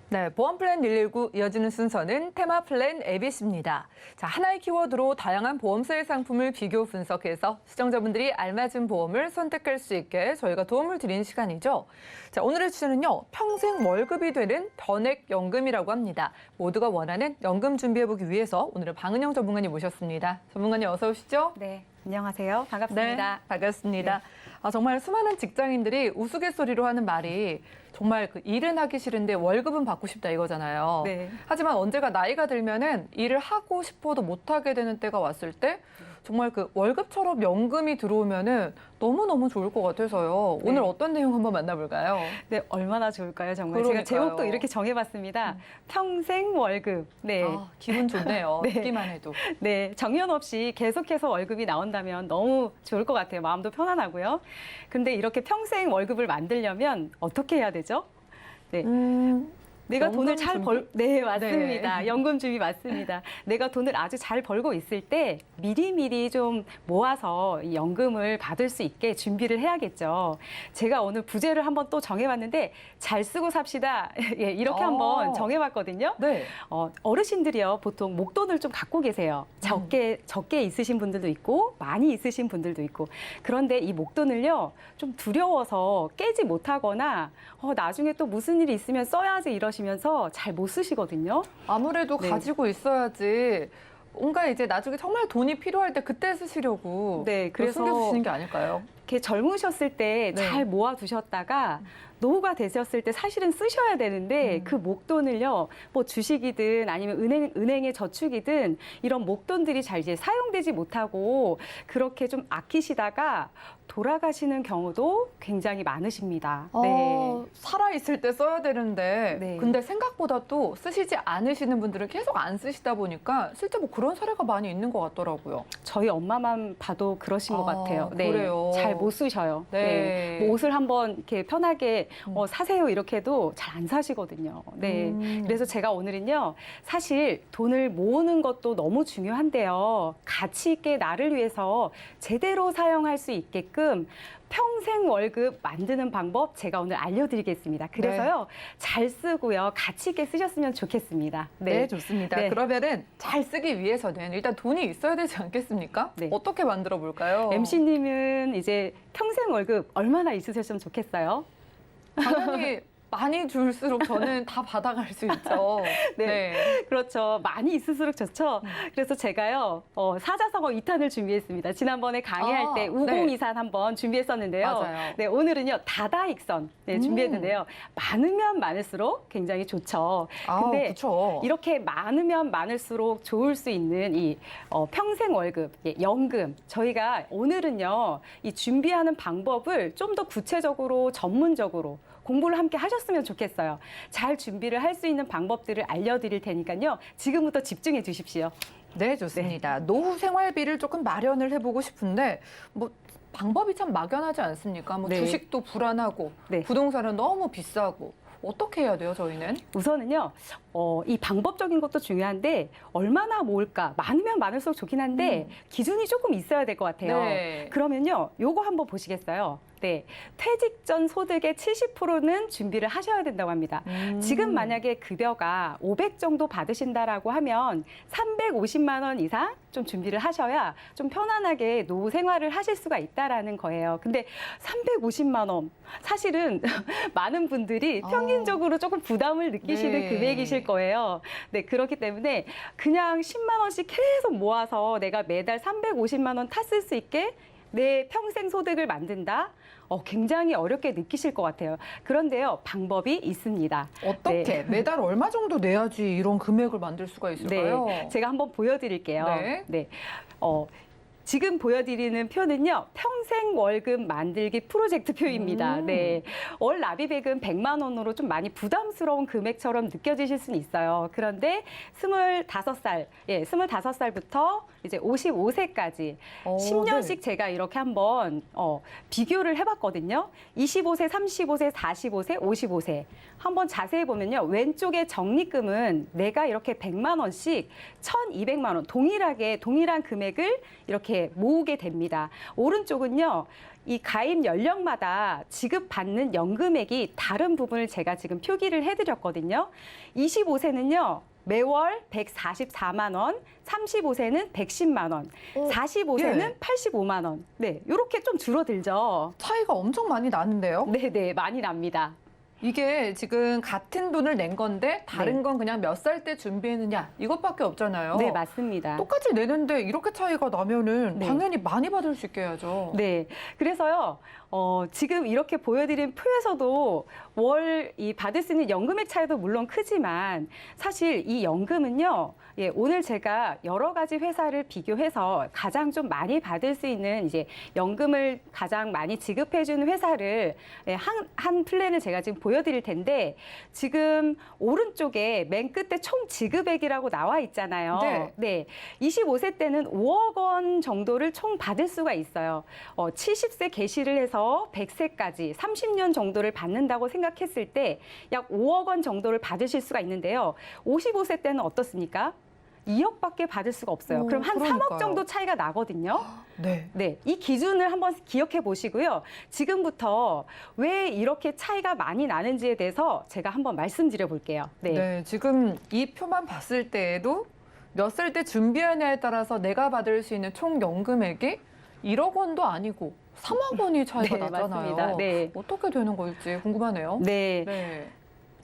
[SPEAKER 2] 네, 보험플랜 119 이어지는 순서는 테마플랜 ABC입니다. 자, 하나의 키워드로 다양한 보험사의 상품을 비교 분석해서 시청자분들이 알맞은 보험을 선택할 수 있게 저희가 도움을 드리는 시간이죠. 자, 오늘의 주제는요, 평생 월급이 되는 변액연금이라고 합니다. 모두가 원하는 연금 준비해보기 위해서 오늘은 방은영 전문가님 모셨습니다. 전문가님 어서 오시죠.
[SPEAKER 4] 네, 안녕하세요. 반갑습니다.
[SPEAKER 2] 네, 반갑습니다. 정말 수많은 직장인들이 우스갯소리로 하는 말이 정말 그 일은 하기 싫은데 월급은 받고 싶다 이거잖아요.
[SPEAKER 4] 네.
[SPEAKER 2] 하지만 언제가 나이가 들면은 일을 하고 싶어도 못하게 되는 때가 왔을 때 정말 그 월급처럼 연금이 들어오면은 너무너무 좋을 것 같아서요.
[SPEAKER 4] 네.
[SPEAKER 2] 오늘 어떤 내용 한번 만나볼까요?
[SPEAKER 4] 네, 얼마나 좋을까요, 정말.
[SPEAKER 2] 그러니까요.
[SPEAKER 4] 제가 제목도 이렇게 정해봤습니다. 평생 월급. 네.
[SPEAKER 2] 기분 좋네요.
[SPEAKER 4] 네.
[SPEAKER 2] 듣기만 해도.
[SPEAKER 4] 네, 정년 없이 계속해서 월급이 나온다면 너무 좋을 것 같아요. 마음도 편안하고요. 근데 이렇게 평생 월급을 만들려면 어떻게 해야 되죠? 네. 내가 돈을
[SPEAKER 2] 연금
[SPEAKER 4] 잘
[SPEAKER 2] 준비?
[SPEAKER 4] 벌, 네, 맞습니다.
[SPEAKER 2] 네.
[SPEAKER 4] 연금 준비 맞습니다. 내가 돈을 아주 잘 벌고 있을 때 미리미리 좀 모아서 이 연금을 받을 수 있게 준비를 해야겠죠. 제가 오늘 부제를 한번 또 정해봤는데 잘 쓰고 삽시다. 예, 이렇게 한번 정해봤거든요.
[SPEAKER 2] 네.
[SPEAKER 4] 어르신들이요, 보통 목돈을 좀 갖고 계세요. 적게 있으신 분들도 있고, 많이 있으신 분들도 있고. 그런데 이 목돈을요, 좀 두려워서 깨지 못하거나, 나중에 또 무슨 일이 있으면 써야지 이러시면서 잘 못 쓰시거든요.
[SPEAKER 2] 아무래도
[SPEAKER 4] 네.
[SPEAKER 2] 가지고 있어야지 뭔가 이제 나중에 정말 돈이 필요할 때 그때 쓰시려고
[SPEAKER 4] 네, 그래서
[SPEAKER 2] 숨겨두시는 게 아닐까요?
[SPEAKER 4] 이렇게 젊으셨을 때
[SPEAKER 2] 네.
[SPEAKER 4] 잘 모아두셨다가 노후가 되셨을 때 사실은 쓰셔야 되는데 그 목돈을요, 뭐 주식이든 아니면 은행의 저축이든 이런 목돈들이 잘 이제 사용되지 못하고 그렇게 좀 아끼시다가 돌아가시는 경우도 굉장히 많으십니다. 네.
[SPEAKER 2] 살아있을 때 써야 되는데
[SPEAKER 4] 네.
[SPEAKER 2] 근데 생각보다 또 쓰시지 않으시는 분들은 계속 안 쓰시다 보니까 실제 뭐 그런 사례가 많이 있는 것 같더라고요.
[SPEAKER 4] 저희 엄마만 봐도 그러신 것
[SPEAKER 2] 아,
[SPEAKER 4] 같아요.
[SPEAKER 2] 그래요?
[SPEAKER 4] 잘 못 쓰셔요.
[SPEAKER 2] 네.
[SPEAKER 4] 뭐 옷을 한번 이렇게 편하게 사세요 이렇게 해도 잘 안 사시거든요. 네. 그래서 제가 오늘은요, 사실 돈을 모으는 것도 너무 중요한데요. 가치 있게 나를 위해서 제대로 사용할 수 있게끔 평생 월급 만드는 방법 제가 오늘 알려드리겠습니다. 그래서요, 잘 쓰고요, 가치 있게 쓰셨으면 좋겠습니다.
[SPEAKER 2] 네, 좋습니다.
[SPEAKER 4] 네.
[SPEAKER 2] 그러면은 잘 쓰기 위해서는 일단 돈이 있어야 되지 않겠습니까?
[SPEAKER 4] 네.
[SPEAKER 2] 어떻게 만들어 볼까요?
[SPEAKER 4] MC님은 이제 평생 월급 얼마나 있으셨으면 좋겠어요?
[SPEAKER 2] 당연히 많이 줄수록 저는 다 받아갈 수 있죠.
[SPEAKER 4] 네. 그렇죠. 많이 있을수록 좋죠. 그래서 제가요, 사자성어 2탄을 준비했습니다. 지난번에 강의할
[SPEAKER 2] 아,
[SPEAKER 4] 때 우공이산 한번 준비했었는데요.
[SPEAKER 2] 맞아요.
[SPEAKER 4] 네, 오늘은요, 다다익선 준비했는데요. 많으면 많을수록 굉장히 좋죠. 근데
[SPEAKER 2] 그렇죠.
[SPEAKER 4] 이렇게 많으면 많을수록 좋을 수 있는 이 평생 월급, 연금. 저희가 오늘은요, 이 준비하는 방법을 좀 더 구체적으로 전문적으로 공부를 함께 하셨으면 좋겠어요. 잘 준비를 할 수 있는 방법들을 알려드릴 테니까요. 지금부터 집중해 주십시오.
[SPEAKER 2] 네, 좋습니다. 노후 생활비를 조금 마련을 해보고 싶은데 뭐 방법이 참 막연하지 않습니까? 뭐
[SPEAKER 4] 네.
[SPEAKER 2] 주식도 불안하고
[SPEAKER 4] 네.
[SPEAKER 2] 부동산은 너무 비싸고 어떻게 해야 돼요, 저희는?
[SPEAKER 4] 우선은요, 이 방법적인 것도 중요한데 얼마나 모을까? 많으면 많을수록 좋긴 한데 기준이 조금 있어야 될 것 같아요.
[SPEAKER 2] 네.
[SPEAKER 4] 그러면요, 요거 한번 보시겠어요? 네, 퇴직 전 소득의 70%는 준비를 하셔야 된다고 합니다. 지금 만약에 급여가 500 정도 받으신다라고 하면 350만 원 이상 좀 준비를 하셔야 좀 편안하게 노후 생활을 하실 수가 있다라는 거예요. 근데 350만 원, 사실은 많은 분들이 평균적으로 조금 부담을 느끼시는
[SPEAKER 2] 네.
[SPEAKER 4] 금액이실 거예요. 네, 그렇기 때문에 그냥 10만 원씩 계속 모아서 내가 매달 350만 원 탔을 수 있게 내 평생 소득을 만든다? 굉장히 어렵게 느끼실 것 같아요. 그런데요, 방법이 있습니다.
[SPEAKER 2] 어떻게?
[SPEAKER 4] 네.
[SPEAKER 2] 매달 얼마 정도 내야지 이런 금액을 만들 수가 있을까요?
[SPEAKER 4] 네, 제가 한번 보여드릴게요.
[SPEAKER 2] 네.
[SPEAKER 4] 네. 지금 보여드리는 표는요, 평생 월급 만들기 프로젝트 표입니다. 네. 월 납입액은 100만 원으로 좀 많이 부담스러운 금액처럼 느껴지실 수는 있어요. 그런데 25살, 25살부터 이제 55세까지 10년씩 제가 이렇게 한번 비교를 해봤거든요. 25세, 35세, 45세, 55세. 한번 자세히 보면요. 왼쪽에 적립금은 내가 이렇게 100만 원씩 1,200만 원, 동일한 금액을 이렇게 모으게 됩니다. 오른쪽은요. 이 가입 연령마다 지급받는 연금액이 다른 부분을 제가 지금 표기를 해드렸거든요. 25세는요. 매월 144만 원, 35세는 110만 원, 45세는
[SPEAKER 2] 예.
[SPEAKER 4] 85만 원. 네, 이렇게 좀 줄어들죠.
[SPEAKER 2] 차이가 엄청 많이 나는데요?
[SPEAKER 4] 네, 많이 납니다.
[SPEAKER 2] 이게 지금 같은 돈을 낸 건데 다른 건 그냥 몇 살 때 준비했느냐 이것밖에 없잖아요.
[SPEAKER 4] 네, 맞습니다.
[SPEAKER 2] 똑같이 내는데 이렇게 차이가 나면은
[SPEAKER 4] 네.
[SPEAKER 2] 당연히 많이 받을 수 있게 해야죠.
[SPEAKER 4] 네, 그래서요, 지금 이렇게 보여드린 표에서도 월 이 받을 수 있는 연금액 차이도 물론 크지만 사실 이 연금은요, 오늘 제가 여러 가지 회사를 비교해서 가장 좀 많이 받을 수 있는 이제 연금을 가장 많이 지급해주는 회사를 한 플랜을 제가 지금 보여드릴 텐데 지금 오른쪽에 맨 끝에 총 지급액이라고 나와 있잖아요.
[SPEAKER 2] 네.
[SPEAKER 4] 25세 때는 5억 원 정도를 총 받을 수가 있어요. 70세 개시를 해서 100세까지 30년 정도를 받는다고 생각했을 때 약 5억 원 정도를 받으실 수가 있는데요. 55세 때는 어떻습니까? 2억밖에 받을 수가 없어요. 그럼 한
[SPEAKER 2] 그러니까요.
[SPEAKER 4] 3억 정도 차이가 나거든요.
[SPEAKER 2] 네.
[SPEAKER 4] 네, 이 기준을 한번 기억해 보시고요. 지금부터 왜 이렇게 차이가 많이 나는지에 대해서 제가 한번 말씀드려 볼게요.
[SPEAKER 2] 네, 지금 이 표만 봤을 때에도 몇 살 때 준비하냐에 따라서 내가 받을 수 있는 총 연금액이 1억 원도 아니고 3억 원이 차이가
[SPEAKER 4] 네,
[SPEAKER 2] 나잖아요.
[SPEAKER 4] 맞습니다. 네.
[SPEAKER 2] 어떻게 되는 걸지 궁금하네요.
[SPEAKER 4] 네.
[SPEAKER 2] 네.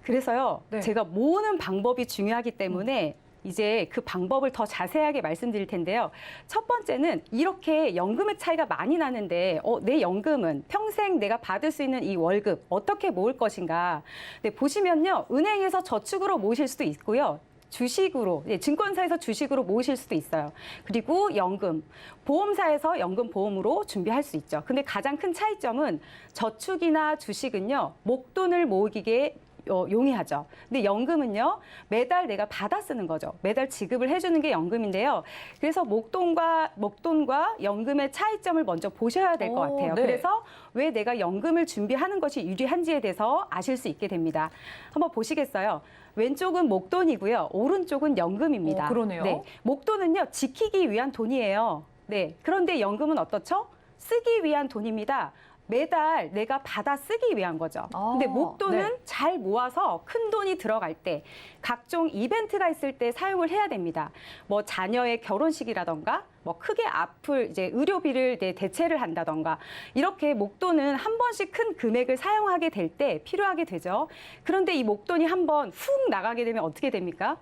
[SPEAKER 4] 그래서요,
[SPEAKER 2] 네.
[SPEAKER 4] 제가 모으는 방법이 중요하기 때문에 이제 그 방법을 더 자세하게 말씀드릴 텐데요. 첫 번째는 이렇게 연금의 차이가 많이 나는데 내 연금은 평생 내가 받을 수 있는 이 월급 어떻게 모을 것인가. 네, 보시면요. 은행에서 저축으로 모으실 수도 있고요. 주식으로, 증권사에서 주식으로 모으실 수도 있어요. 그리고 연금, 보험사에서 연금 보험으로 준비할 수 있죠. 근데 가장 큰 차이점은 저축이나 주식은요, 목돈을 모으기에 용이하죠. 근데 연금은요, 매달 내가 받아 쓰는 거죠. 매달 지급을 해주는 게 연금인데요. 그래서 목돈과 연금의 차이점을 먼저 보셔야 될 것 같아요.
[SPEAKER 2] 네.
[SPEAKER 4] 그래서 왜 내가 연금을 준비하는 것이 유리한지에 대해서 아실 수 있게 됩니다. 한번 보시겠어요? 왼쪽은 목돈이고요. 오른쪽은 연금입니다.
[SPEAKER 2] 그러네요.
[SPEAKER 4] 네, 목돈은요, 지키기 위한 돈이에요. 네, 그런데 연금은 어떻죠? 쓰기 위한 돈입니다. 매달 내가 받아 쓰기 위한 거죠. 근데 목돈은
[SPEAKER 2] 네.
[SPEAKER 4] 잘 모아서 큰 돈이 들어갈 때, 각종 이벤트가 있을 때 사용을 해야 됩니다. 뭐 자녀의 결혼식이라던가, 뭐 크게 아플 이제 의료비를 대체를 한다던가, 이렇게 목돈은 한 번씩 큰 금액을 사용하게 될 때 필요하게 되죠. 그런데 이 목돈이 한 번 훅 나가게 되면 어떻게 됩니까?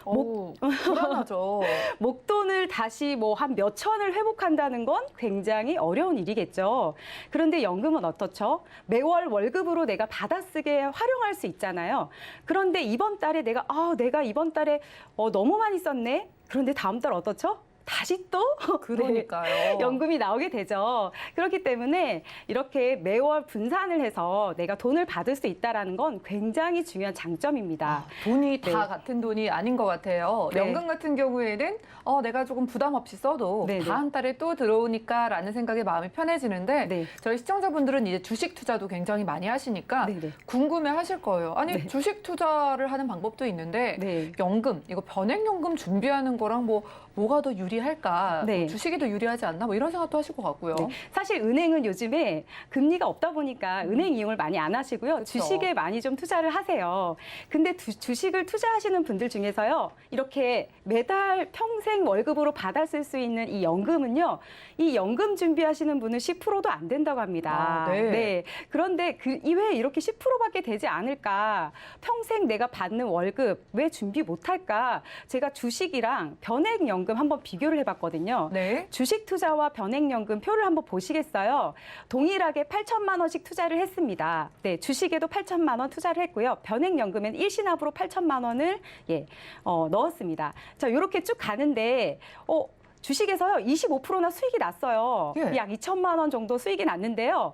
[SPEAKER 2] 불안하죠.
[SPEAKER 4] 목돈을 다시 뭐 한 몇 천을 회복한다는 건 굉장히 어려운 일이겠죠. 그런데 연금은 어떻죠? 매월 월급으로 내가 받아쓰게 활용할 수 있잖아요. 그런데 이번 달에 내가 이번 달에 너무 많이 썼네. 그런데 다음 달 어떻죠? 다시 또
[SPEAKER 2] 그러니까요.
[SPEAKER 4] 연금이 나오게 되죠. 그렇기 때문에 이렇게 매월 분산을 해서 내가 돈을 받을 수 있다는 건 굉장히 중요한 장점입니다.
[SPEAKER 2] 돈이
[SPEAKER 4] 네.
[SPEAKER 2] 다 같은 돈이 아닌 것 같아요.
[SPEAKER 4] 네.
[SPEAKER 2] 연금 같은 경우에는 내가 조금 부담 없이 써도
[SPEAKER 4] 네, 네.
[SPEAKER 2] 다음 달에 또 들어오니까라는 생각에 마음이 편해지는데
[SPEAKER 4] 네.
[SPEAKER 2] 저희 시청자분들은 이제 주식 투자도 굉장히 많이 하시니까
[SPEAKER 4] 네, 네.
[SPEAKER 2] 궁금해하실 거예요. 아니
[SPEAKER 4] 네.
[SPEAKER 2] 주식 투자를 하는 방법도 있는데
[SPEAKER 4] 네.
[SPEAKER 2] 연금 이거 변액연금 준비하는 거랑 뭐가 더 유리할까?
[SPEAKER 4] 네.
[SPEAKER 2] 주식이 더 유리하지 않나? 뭐 이런 생각도 하실 것 같고요.
[SPEAKER 4] 네. 사실 은행은 요즘에 금리가 없다 보니까 은행 이용을 많이 안 하시고요.
[SPEAKER 2] 그렇죠.
[SPEAKER 4] 주식에 많이 좀 투자를 하세요. 근데 주식을 투자하시는 분들 중에서요. 이렇게 매달 평생 월급으로 받아 쓸 수 있는 이 연금은요. 이 연금 준비하시는 분은 10%도 안 된다고 합니다.
[SPEAKER 2] 네.
[SPEAKER 4] 그런데 왜 이렇게 10%밖에 되지 않을까? 평생 내가 받는 월급 왜 준비 못할까? 제가 주식이랑 변액연금 한번 비교를 해봤거든요.
[SPEAKER 2] 네.
[SPEAKER 4] 주식 투자와 변액연금 표를 한번 보시겠어요? 동일하게 8천만 원씩 투자를 했습니다. 네, 주식에도 8천만 원 투자를 했고요. 변액연금엔 일시납으로 8천만 원을 넣었습니다. 자, 이렇게 쭉 가는데 주식에서요 25%나 수익이 났어요.
[SPEAKER 2] 예.
[SPEAKER 4] 약 2천만 원 정도 수익이 났는데요.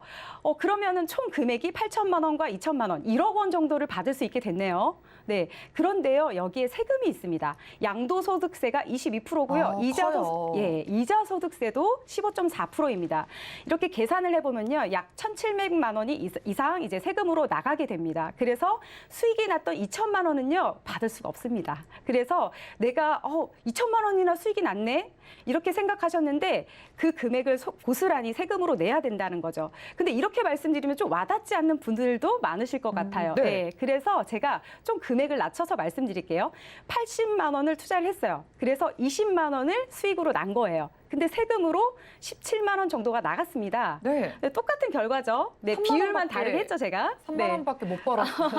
[SPEAKER 4] 그러면은 총 금액이 8천만 원과 2천만 원, 1억 원 정도를 받을 수 있게 됐네요. 네, 그런데요 여기에 세금이 있습니다. 양도소득세가 22%고요.
[SPEAKER 2] 커요.
[SPEAKER 4] 이자소득세도 15.4%입니다. 이렇게 계산을 해보면요 약 1,700만 원이 이상 이제 세금으로 나가게 됩니다. 그래서 수익이 났던 2천만 원은요 받을 수가 없습니다. 그래서 내가 2천만 원이나 수익이 났네. 이렇게 생각하셨는데 그 금액을 고스란히 세금으로 내야 된다는 거죠. 근데 이렇게 말씀드리면 좀 와닿지 않는 분들도 많으실 것 같아요.
[SPEAKER 2] 네.
[SPEAKER 4] 네, 그래서 제가 좀 금액을 낮춰서 말씀드릴게요. 80만 원을 투자를 했어요. 그래서 20만 원을 수익으로 난 거예요. 근데 세금으로 17만 원 정도가 나갔습니다.
[SPEAKER 2] 네.
[SPEAKER 4] 네, 똑같은 결과죠. 네,
[SPEAKER 2] 3만
[SPEAKER 4] 비율만
[SPEAKER 2] 원밖에,
[SPEAKER 4] 다르게 했죠, 제가.
[SPEAKER 2] 3만 원밖에 못 벌었어요.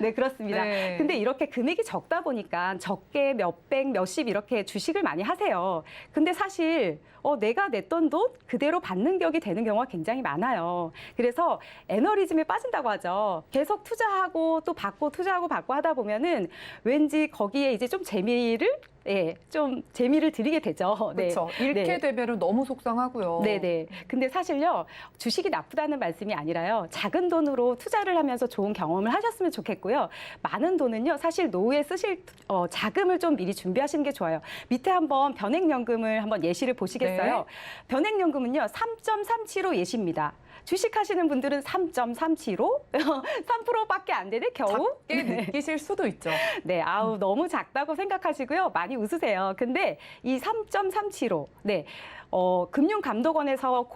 [SPEAKER 4] 네, 그렇습니다.
[SPEAKER 2] 네.
[SPEAKER 4] 근데 이렇게 금액이 적다 보니까 적게 몇백, 몇십 이렇게 주식을 많이 하세요. 근데 사실 내가 냈던 돈 그대로 받는 격이 되는 경우가 굉장히 많아요. 그래서 애너리즘에 빠진다고 하죠. 계속 투자하고 또 받고 투자하고 받고 하다 보면은 왠지 거기에 이제 좀 재미를 예, 좀 재미를 드리게 되죠. 네.
[SPEAKER 2] 그렇죠. 잃게
[SPEAKER 4] 네.
[SPEAKER 2] 되면 너무 속상하고요.
[SPEAKER 4] 네네. 근데 사실요, 주식이 나쁘다는 말씀이 아니라요. 작은 돈으로 투자를 하면서 좋은 경험을 하셨으면 좋겠고요. 많은 돈은요, 사실 노후에 쓰실 자금을 좀 미리 준비하시는 게 좋아요. 밑에 한번 변액연금을 한번 예시를 보시겠어요?
[SPEAKER 2] 네.
[SPEAKER 4] 변액연금은요, 3.37호 예시입니다. 주식하시는 분들은 3.37호? 3%밖에 안 되네, 겨우?
[SPEAKER 2] 작게 느끼실 수도 있죠.
[SPEAKER 4] 네, 아우, 너무 작다고 생각하시고요. 많이 웃으세요. 근데 이 3.37호, 네, 금융감독원에서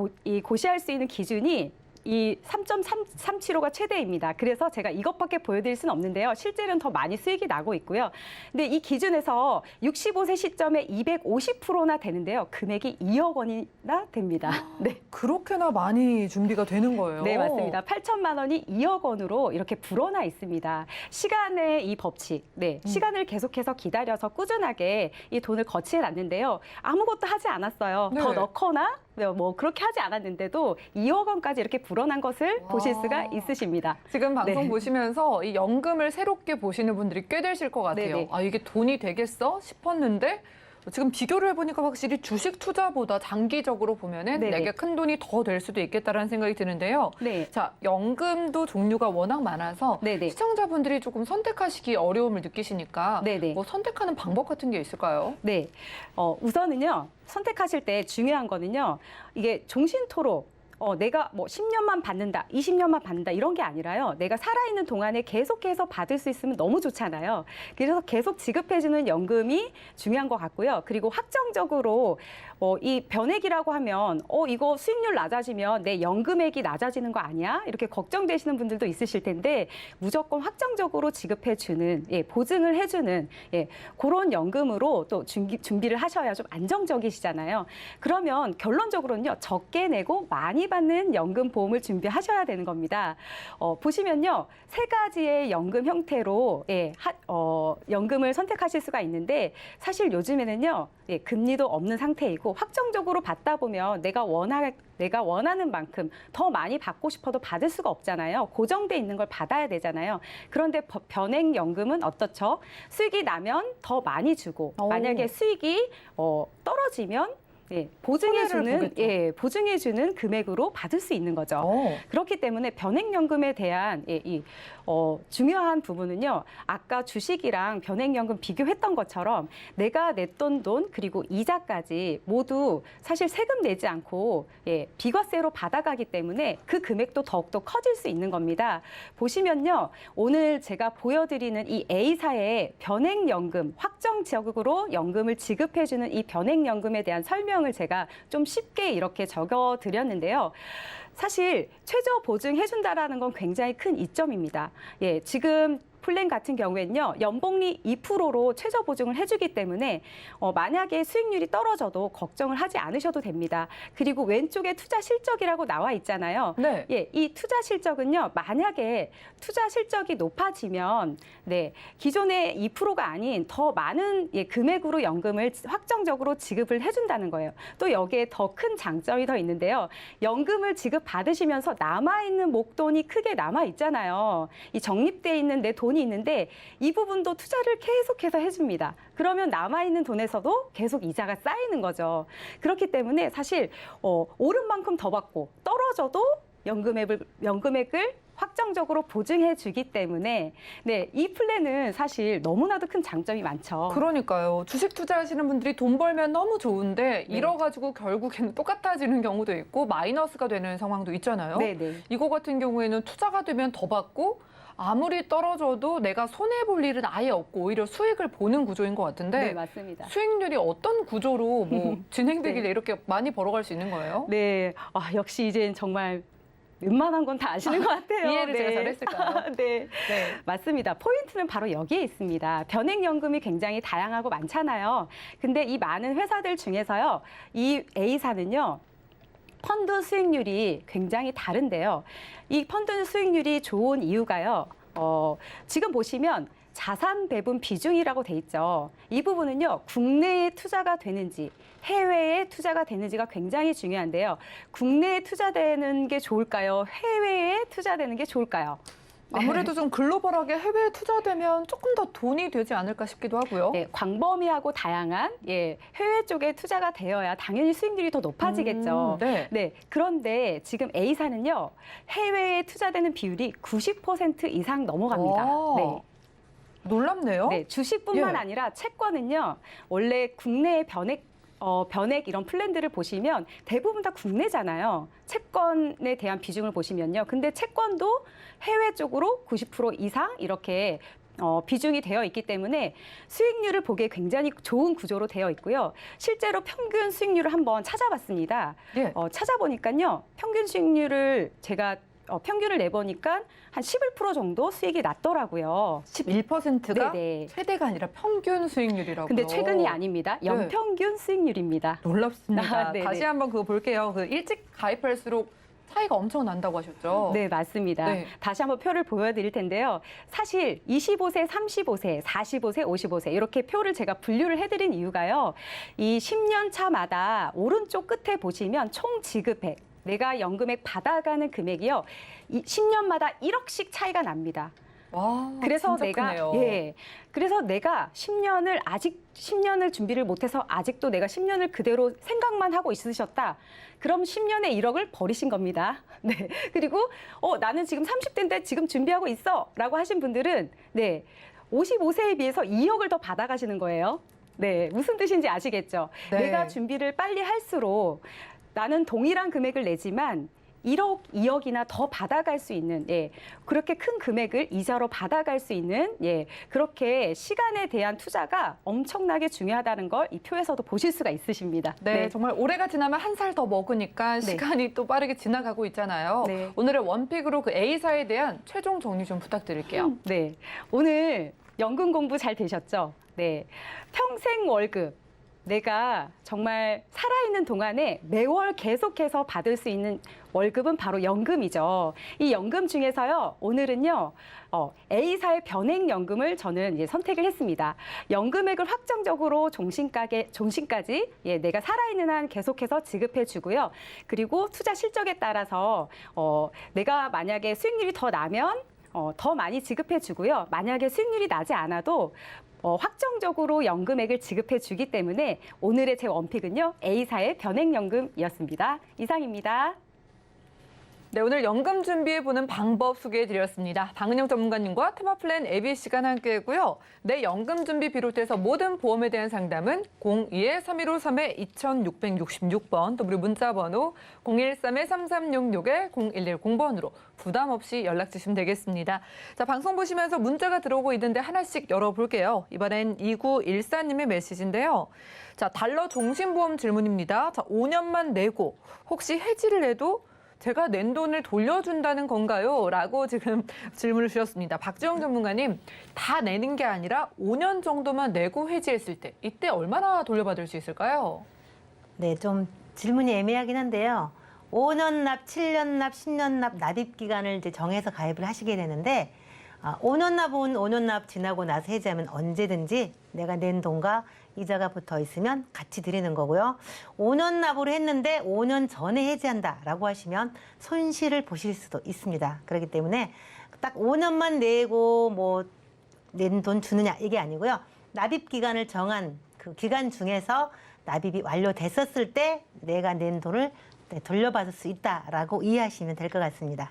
[SPEAKER 4] 고시할 수 있는 기준이 이 3.37호가 최대입니다. 그래서 제가 이것밖에 보여드릴 수는 없는데요. 실제로는 더 많이 수익이 나고 있고요. 근데 이 기준에서 65세 시점에 250%나 되는데요. 금액이 2억 원이나 됩니다. 네.
[SPEAKER 2] 그렇게나 많이 준비가 되는 거예요.
[SPEAKER 4] 네, 맞습니다. 8천만 원이 2억 원으로 이렇게 불어나 있습니다. 시간의 이 법칙, 네, 시간을 계속해서 기다려서 꾸준하게 이 돈을 거치해 놨는데요. 아무것도 하지 않았어요.
[SPEAKER 2] 네.
[SPEAKER 4] 더 넣거나 뭐 그렇게 하지 않았는데도 2억 원까지 이렇게 불어난 것을
[SPEAKER 2] 와.
[SPEAKER 4] 보실 수가 있으십니다.
[SPEAKER 2] 지금 방송
[SPEAKER 4] 네.
[SPEAKER 2] 보시면서 이 연금을 새롭게 보시는 분들이 꽤 되실 것 같아요.
[SPEAKER 4] 네네.
[SPEAKER 2] 아, 이게 돈이 되겠어 싶었는데 지금 비교를 해보니까 확실히 주식 투자보다 장기적으로 보면은
[SPEAKER 4] 네네.
[SPEAKER 2] 내게 큰 돈이 더 될 수도 있겠다라는 생각이 드는데요.
[SPEAKER 4] 네.
[SPEAKER 2] 자, 연금도 종류가 워낙 많아서
[SPEAKER 4] 네네.
[SPEAKER 2] 시청자분들이 조금 선택하시기 어려움을 느끼시니까
[SPEAKER 4] 네네.
[SPEAKER 2] 뭐 선택하는 방법 같은 게 있을까요?
[SPEAKER 4] 네. 우선은요, 선택하실 때 중요한 거는요, 이게 종신토록, 내가 뭐 10년만 받는다, 20년만 받는다 이런 게 아니라요. 내가 살아있는 동안에 계속해서 받을 수 있으면 너무 좋잖아요. 그래서 계속 지급해주는 연금이 중요한 것 같고요. 그리고 확정적으로 이 변액이라고 하면 이거 수익률 낮아지면 내 연금액이 낮아지는 거 아니야? 이렇게 걱정되시는 분들도 있으실 텐데 무조건 확정적으로 지급해주는, 예, 보증을 해주는, 예, 그런 연금으로 또 준비를 하셔야 좀 안정적이시잖아요. 그러면 결론적으로는요, 적게 내고 많이 받는 연금 보험을 준비하셔야 되는 겁니다. 보시면요, 세 가지의 연금 형태로, 예, 연금을 선택하실 수가 있는데 사실 요즘에는요, 예, 금리도 없는 상태이고 확정적으로 받다 보면 내가 원하는 만큼 더 많이 받고 싶어도 받을 수가 없잖아요. 고정돼 있는 걸 받아야 되잖아요. 그런데 변액연금은 어떻죠? 수익이 나면 더 많이 주고 만약에 수익이 떨어지면, 예, 보증해주는 금액으로 받을 수 있는 거죠. 그렇기 때문에 변액연금에 대한, 예, 중요한 부분은요, 아까 주식이랑 변액연금 비교했던 것처럼 내가 냈던 돈 그리고 이자까지 모두 사실 세금 내지 않고, 예, 비과세로 받아가기 때문에 그 금액도 더욱더 커질 수 있는 겁니다. 보시면요, 오늘 제가 보여드리는 이 A사의 변액연금, 확정적으로 연금을 지급해주는 이 변액연금에 대한 설명을 제가 좀 쉽게 이렇게 적어드렸는데요. 사실 최저 보증해준다라는 건 굉장히 큰 이점입니다. 예, 지금 플랜 같은 경우에는요, 연봉리 2%로 최저 보증을 해주기 때문에 만약에 수익률이 떨어져도 걱정을 하지 않으셔도 됩니다. 그리고 왼쪽에 투자 실적이라고 나와 있잖아요.
[SPEAKER 2] 네.
[SPEAKER 4] 예, 이 투자 실적은요, 만약에 투자 실적이 높아지면, 네, 기존의 2%가 아닌 더 많은, 예, 금액으로 연금을 확정적으로 지급을 해준다는 거예요. 또 여기에 더 큰 장점이 더 있는데요. 연금을 지급받으시면서 남아있는 목돈이 크게 남아있잖아요. 이 적립돼 있는 내 돈이 있는데 이 부분도 투자를 계속해서 해줍니다. 그러면 남아있는 돈에서도 계속 이자가 쌓이는 거죠. 그렇기 때문에 사실 오른 만큼 더 받고 떨어져도 연금액을 확정적으로 보증해 주기 때문에, 네, 이 플랜은 사실 너무나도 큰 장점이 많죠.
[SPEAKER 2] 그러니까요. 주식 투자하시는 분들이 돈 벌면 너무 좋은데
[SPEAKER 4] 네.
[SPEAKER 2] 잃어가지고 결국에는 똑같아지는 경우도 있고 마이너스가 되는 상황도 있잖아요.
[SPEAKER 4] 네네.
[SPEAKER 2] 이거 같은 경우에는 투자가 되면 더 받고 아무리 떨어져도 내가 손해볼 일은 아예 없고 오히려 수익을 보는 구조인 것 같은데
[SPEAKER 4] 네, 맞습니다.
[SPEAKER 2] 수익률이 어떤 구조로 뭐 진행되길래
[SPEAKER 4] 네.
[SPEAKER 2] 이렇게 많이 벌어갈 수 있는 거예요?
[SPEAKER 4] 네, 역시 이젠 정말 웬만한 건 다 아시는 것 같아요.
[SPEAKER 2] 이해를
[SPEAKER 4] 네.
[SPEAKER 2] 제가 잘했을까요?
[SPEAKER 4] 네.
[SPEAKER 2] 네.
[SPEAKER 4] 맞습니다. 포인트는 바로 여기에 있습니다. 변액연금이 굉장히 다양하고 많잖아요. 근데 이 많은 회사들 중에서요, 이 A사는요, 펀드 수익률이 굉장히 다른데요. 이 펀드 수익률이 좋은 이유가요, 지금 보시면 자산 배분 비중이라고 돼 있죠. 이 부분은요, 국내에 투자가 되는지 해외에 투자가 되는지가 굉장히 중요한데요. 국내에 투자되는 게 좋을까요? 해외에 투자되는 게 좋을까요?
[SPEAKER 2] 아무래도 좀 글로벌하게 해외에 투자되면 조금 더 돈이 되지 않을까 싶기도 하고요.
[SPEAKER 4] 네, 광범위하고 다양한 해외 쪽에 투자가 되어야 당연히 수익률이 더 높아지겠죠.
[SPEAKER 2] 네.
[SPEAKER 4] 네, 그런데 지금 A사는요, 해외에 투자되는 비율이 90% 이상 넘어갑니다.
[SPEAKER 2] 와,
[SPEAKER 4] 네.
[SPEAKER 2] 놀랍네요.
[SPEAKER 4] 네, 주식뿐만
[SPEAKER 2] 예.
[SPEAKER 4] 아니라 채권은요, 원래 국내의 변액 이런 플랜들을 보시면 대부분 다 국내잖아요. 채권에 대한 비중을 보시면요. 근데 채권도 해외 쪽으로 90% 이상 이렇게 비중이 되어 있기 때문에 수익률을 보기에 굉장히 좋은 구조로 되어 있고요. 실제로 평균 수익률을 한번 찾아봤습니다.
[SPEAKER 2] 예.
[SPEAKER 4] 찾아보니까요. 평균 수익률을 제가 평균을 내보니까 한 11% 정도 수익이 났더라고요.
[SPEAKER 2] 11%가
[SPEAKER 4] 네네.
[SPEAKER 2] 최대가 아니라 평균 수익률이라고요.
[SPEAKER 4] 근데 최근이 아닙니다. 연평균 수익률입니다.
[SPEAKER 2] 놀랍습니다.
[SPEAKER 4] 네네.
[SPEAKER 2] 다시 한번 그거 볼게요. 그 일찍 가입할수록 차이가 엄청 난다고 하셨죠?
[SPEAKER 4] 네, 맞습니다.
[SPEAKER 2] 네.
[SPEAKER 4] 다시 한번 표를 보여드릴 텐데요. 사실 25세, 35세, 45세, 55세 이렇게 표를 제가 분류를 해드린 이유가요. 이 10년 차마다 오른쪽 끝에 보시면 총 지급액, 내가 연금액 받아가는 금액이요. 10년마다 1억씩 차이가 납니다.
[SPEAKER 2] 와,
[SPEAKER 4] 그래서
[SPEAKER 2] 진짜
[SPEAKER 4] 내가
[SPEAKER 2] 크네요.
[SPEAKER 4] 그래서 내가 10년을 준비를 못해서 아직도 내가 10년을 그대로 생각만 하고 있으셨다. 그럼 10년에 1억을 버리신 겁니다. 네. 그리고 나는 지금 30대인데 지금 준비하고 있어라고 하신 분들은 55세에 비해서 2억을 더 받아가시는 거예요. 네. 무슨 뜻인지 아시겠죠?
[SPEAKER 2] 네.
[SPEAKER 4] 내가 준비를 빨리 할수록 나는 동일한 금액을 내지만 1억, 2억이나 더 받아갈 수 있는, 그렇게 큰 금액을 이자로 받아갈 수 있는, 그렇게 시간에 대한 투자가 엄청나게 중요하다는 걸 이 표에서도 보실 수가 있으십니다.
[SPEAKER 2] 네, 정말 올해가 지나면 한 살 더 먹으니까 시간이 또 빠르게 지나가고 있잖아요.
[SPEAKER 4] 네.
[SPEAKER 2] 오늘의 원픽으로 그 A사에 대한 최종 정리 좀 부탁드릴게요.
[SPEAKER 4] 네. 오늘 연금 공부 잘 되셨죠? 네. 평생 월급. 내가 정말 살아있는 동안에 매월 계속해서 받을 수 있는 월급은 바로 연금이죠. 이 연금 중에서요, 오늘은요, A사의 변액연금을 저는 선택을 했습니다. 연금액을 확정적으로 종신까지 내가 살아있는 한 계속해서 지급해 주고요. 그리고 투자 실적에 따라서 내가 만약에 수익률이 더 나면 더 많이 지급해 주고요. 만약에 수익률이 나지 않아도 확정적으로 연금액을 지급해 주기 때문에 오늘의 제 원픽은요. A사의 변액연금이었습니다. 이상입니다.
[SPEAKER 2] 네, 오늘 연금 준비해보는 방법 소개해드렸습니다. 방은영 전문가님과 테마플랜 AB 시간 함께했고요. 내 연금 준비 비롯해서 모든 보험에 대한 상담은 02-3153-2666번 또 우리 문자번호 013-3366-0110번으로 부담 없이 연락 주시면 되겠습니다. 자, 방송 보시면서 문자가 들어오고 있는데 하나씩 열어볼게요. 이번엔 2914님의 메시지인데요. 자, 달러 종신보험 질문입니다. 자, 5년만 내고 혹시 해지를 해도 제가 낸 돈을 돌려준다는 건가요? 라고 지금 질문을 주셨습니다. 박지영 전문가님, 다 내는 게 아니라 5년 정도만 내고 해지했을 때 이때 얼마나 돌려받을 수 있을까요?
[SPEAKER 3] 네, 좀 질문이 애매하긴 한데요. 5년 납, 7년 납, 10년 납 납입 기간을 이제 정해서 가입을 하시게 되는데 5년 납은 5년 납 지나고 나서 해지하면 언제든지 내가 낸 돈과 이자가 붙어 있으면 같이 드리는 거고요. 5년 납으로 했는데 5년 전에 해지한다라고 하시면 손실을 보실 수도 있습니다. 그렇기 때문에 딱 5년만 내고 뭐 낸 돈 주느냐 이게 아니고요. 납입 기간을 정한 그 기간 중에서 납입이 완료됐었을 때 내가 낸 돈을 돌려받을 수 있다라고 이해하시면 될 것 같습니다.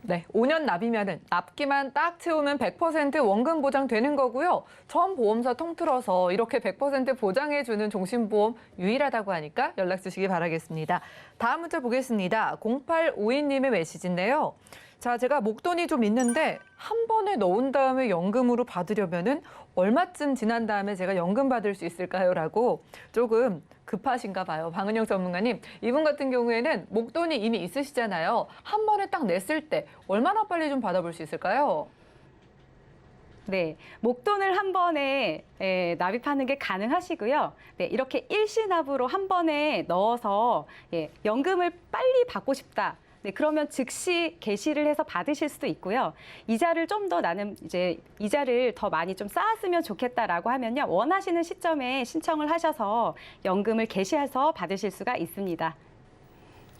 [SPEAKER 2] 네, 5년 납이면은 납기만 딱 채우면 100% 원금 보장되는 거고요. 전 보험사 통틀어서 이렇게 100% 보장해주는 종신보험 유일하다고 하니까 연락 주시기 바라겠습니다. 다음 문자 보겠습니다. 0852님의 메시지인데요. 자, 제가 목돈이 좀 있는데 한 번에 넣은 다음에 연금으로 받으려면은 얼마쯤 지난 다음에 제가 연금 받을 수 있을까요? 라고 조금 급하신가 봐요. 방은영 전문가님, 이분 같은 경우에는 목돈이 이미 있으시잖아요. 한 번에 딱 냈을 때 얼마나 빨리 좀 받아볼 수 있을까요?
[SPEAKER 4] 네, 목돈을 한 번에 납입하는 게 가능하시고요. 네, 이렇게 일시납으로 한 번에 넣어서 연금을 빨리 받고 싶다. 네, 그러면 즉시 개시를 해서 받으실 수도 있고요. 이자를 좀 더 나는 이자를 더 많이 좀 쌓았으면 좋겠다라고 하면요. 원하시는 시점에 신청을 하셔서 연금을 개시해서 받으실 수가 있습니다.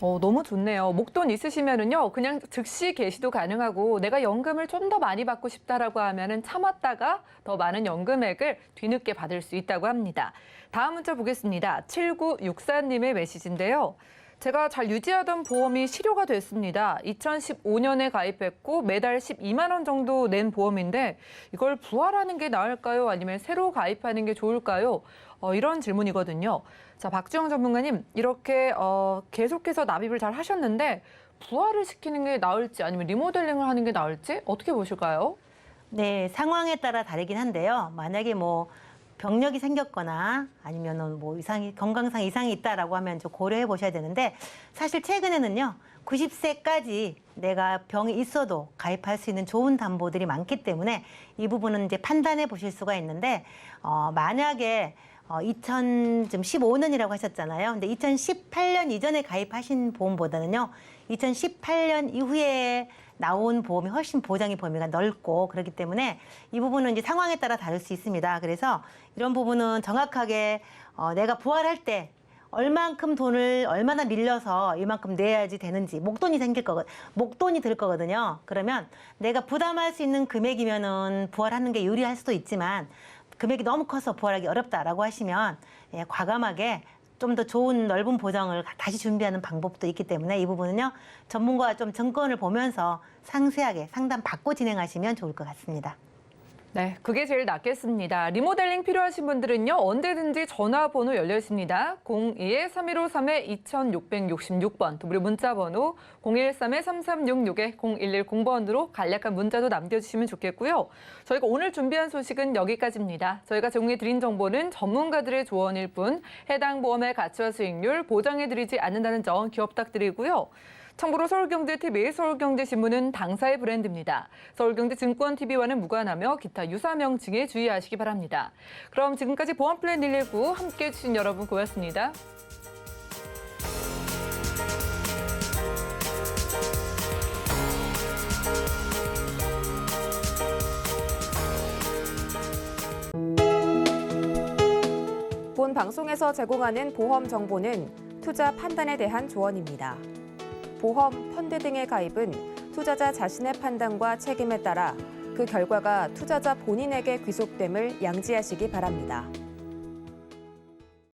[SPEAKER 2] 너무 좋네요. 목돈 있으시면은요, 그냥 즉시 개시도 가능하고 내가 연금을 좀 더 많이 받고 싶다라고 하면은 참았다가 더 많은 연금액을 뒤늦게 받을 수 있다고 합니다. 다음 문자 보겠습니다. 7964님의 메시지인데요. 제가 잘 유지하던 보험이 실효가 됐습니다. 2015년에 가입했고 매달 12만 원 정도 낸 보험인데 이걸 부활하는 게 나을까요? 아니면 새로 가입하는 게 좋을까요? 이런 질문이거든요. 자, 박지영 전문가님, 이렇게 계속해서 납입을 잘 하셨는데 부활을 시키는 게 나을지 아니면 리모델링을 하는 게 나을지 어떻게 보실까요?
[SPEAKER 3] 네, 상황에 따라 다르긴 한데요. 만약에 뭐 병력이 생겼거나 아니면은 뭐 건강상 이상이 있다라고 하면 좀 고려해 보셔야 되는데 사실 최근에는요. 90세까지 내가 병이 있어도 가입할 수 있는 좋은 담보들이 많기 때문에 이 부분은 이제 판단해 보실 수가 있는데 만약에 2015년이라고 하셨잖아요. 근데 2018년 이전에 가입하신 보험보다는요. 2018년 이후에 나온 보험이 훨씬 보장의 범위가 넓고 그렇기 때문에 이 부분은 이제 상황에 따라 다를 수 있습니다. 그래서 이런 부분은 정확하게 내가 부활할 때 얼만큼 돈을 얼마나 밀려서 이만큼 내야지 되는지 목돈이 들 거거든요. 그러면 내가 부담할 수 있는 금액이면은 부활하는 게 유리할 수도 있지만 금액이 너무 커서 부활하기 어렵다라고 하시면 과감하게 좀 더 좋은 넓은 보장을 다시 준비하는 방법도 있기 때문에 이 부분은요. 전문가와 좀 정권을 보면서 상세하게 상담 받고 진행하시면 좋을 것 같습니다.
[SPEAKER 2] 네, 그게 제일 낫겠습니다. 리모델링 필요하신 분들은요, 언제든지 전화번호 열려 있습니다. 02-3153-2666번, 더블유 문자번호 013-3366-0110번으로 간략한 문자도 남겨주시면 좋겠고요. 저희가 오늘 준비한 소식은 여기까지입니다. 저희가 제공해드린 정보는 전문가들의 조언일 뿐 해당 보험의 가치와 수익률 보장해드리지 않는다는 점 기억 부탁드리고요. 참고로 서울경제TV, 서울경제신문은 당사의 브랜드입니다. 서울경제증권TV와는 무관하며 기타 유사 명칭에 주의하시기 바랍니다. 그럼 지금까지 보험플랜 119 함께해 주신 여러분 고맙습니다.
[SPEAKER 1] 본 방송에서 제공하는 보험 정보는 투자 판단에 대한 조언입니다. 보험, 펀드 등의 가입은 투자자 자신의 판단과 책임에 따라 그 결과가 투자자 본인에게 귀속됨을 양지하시기 바랍니다.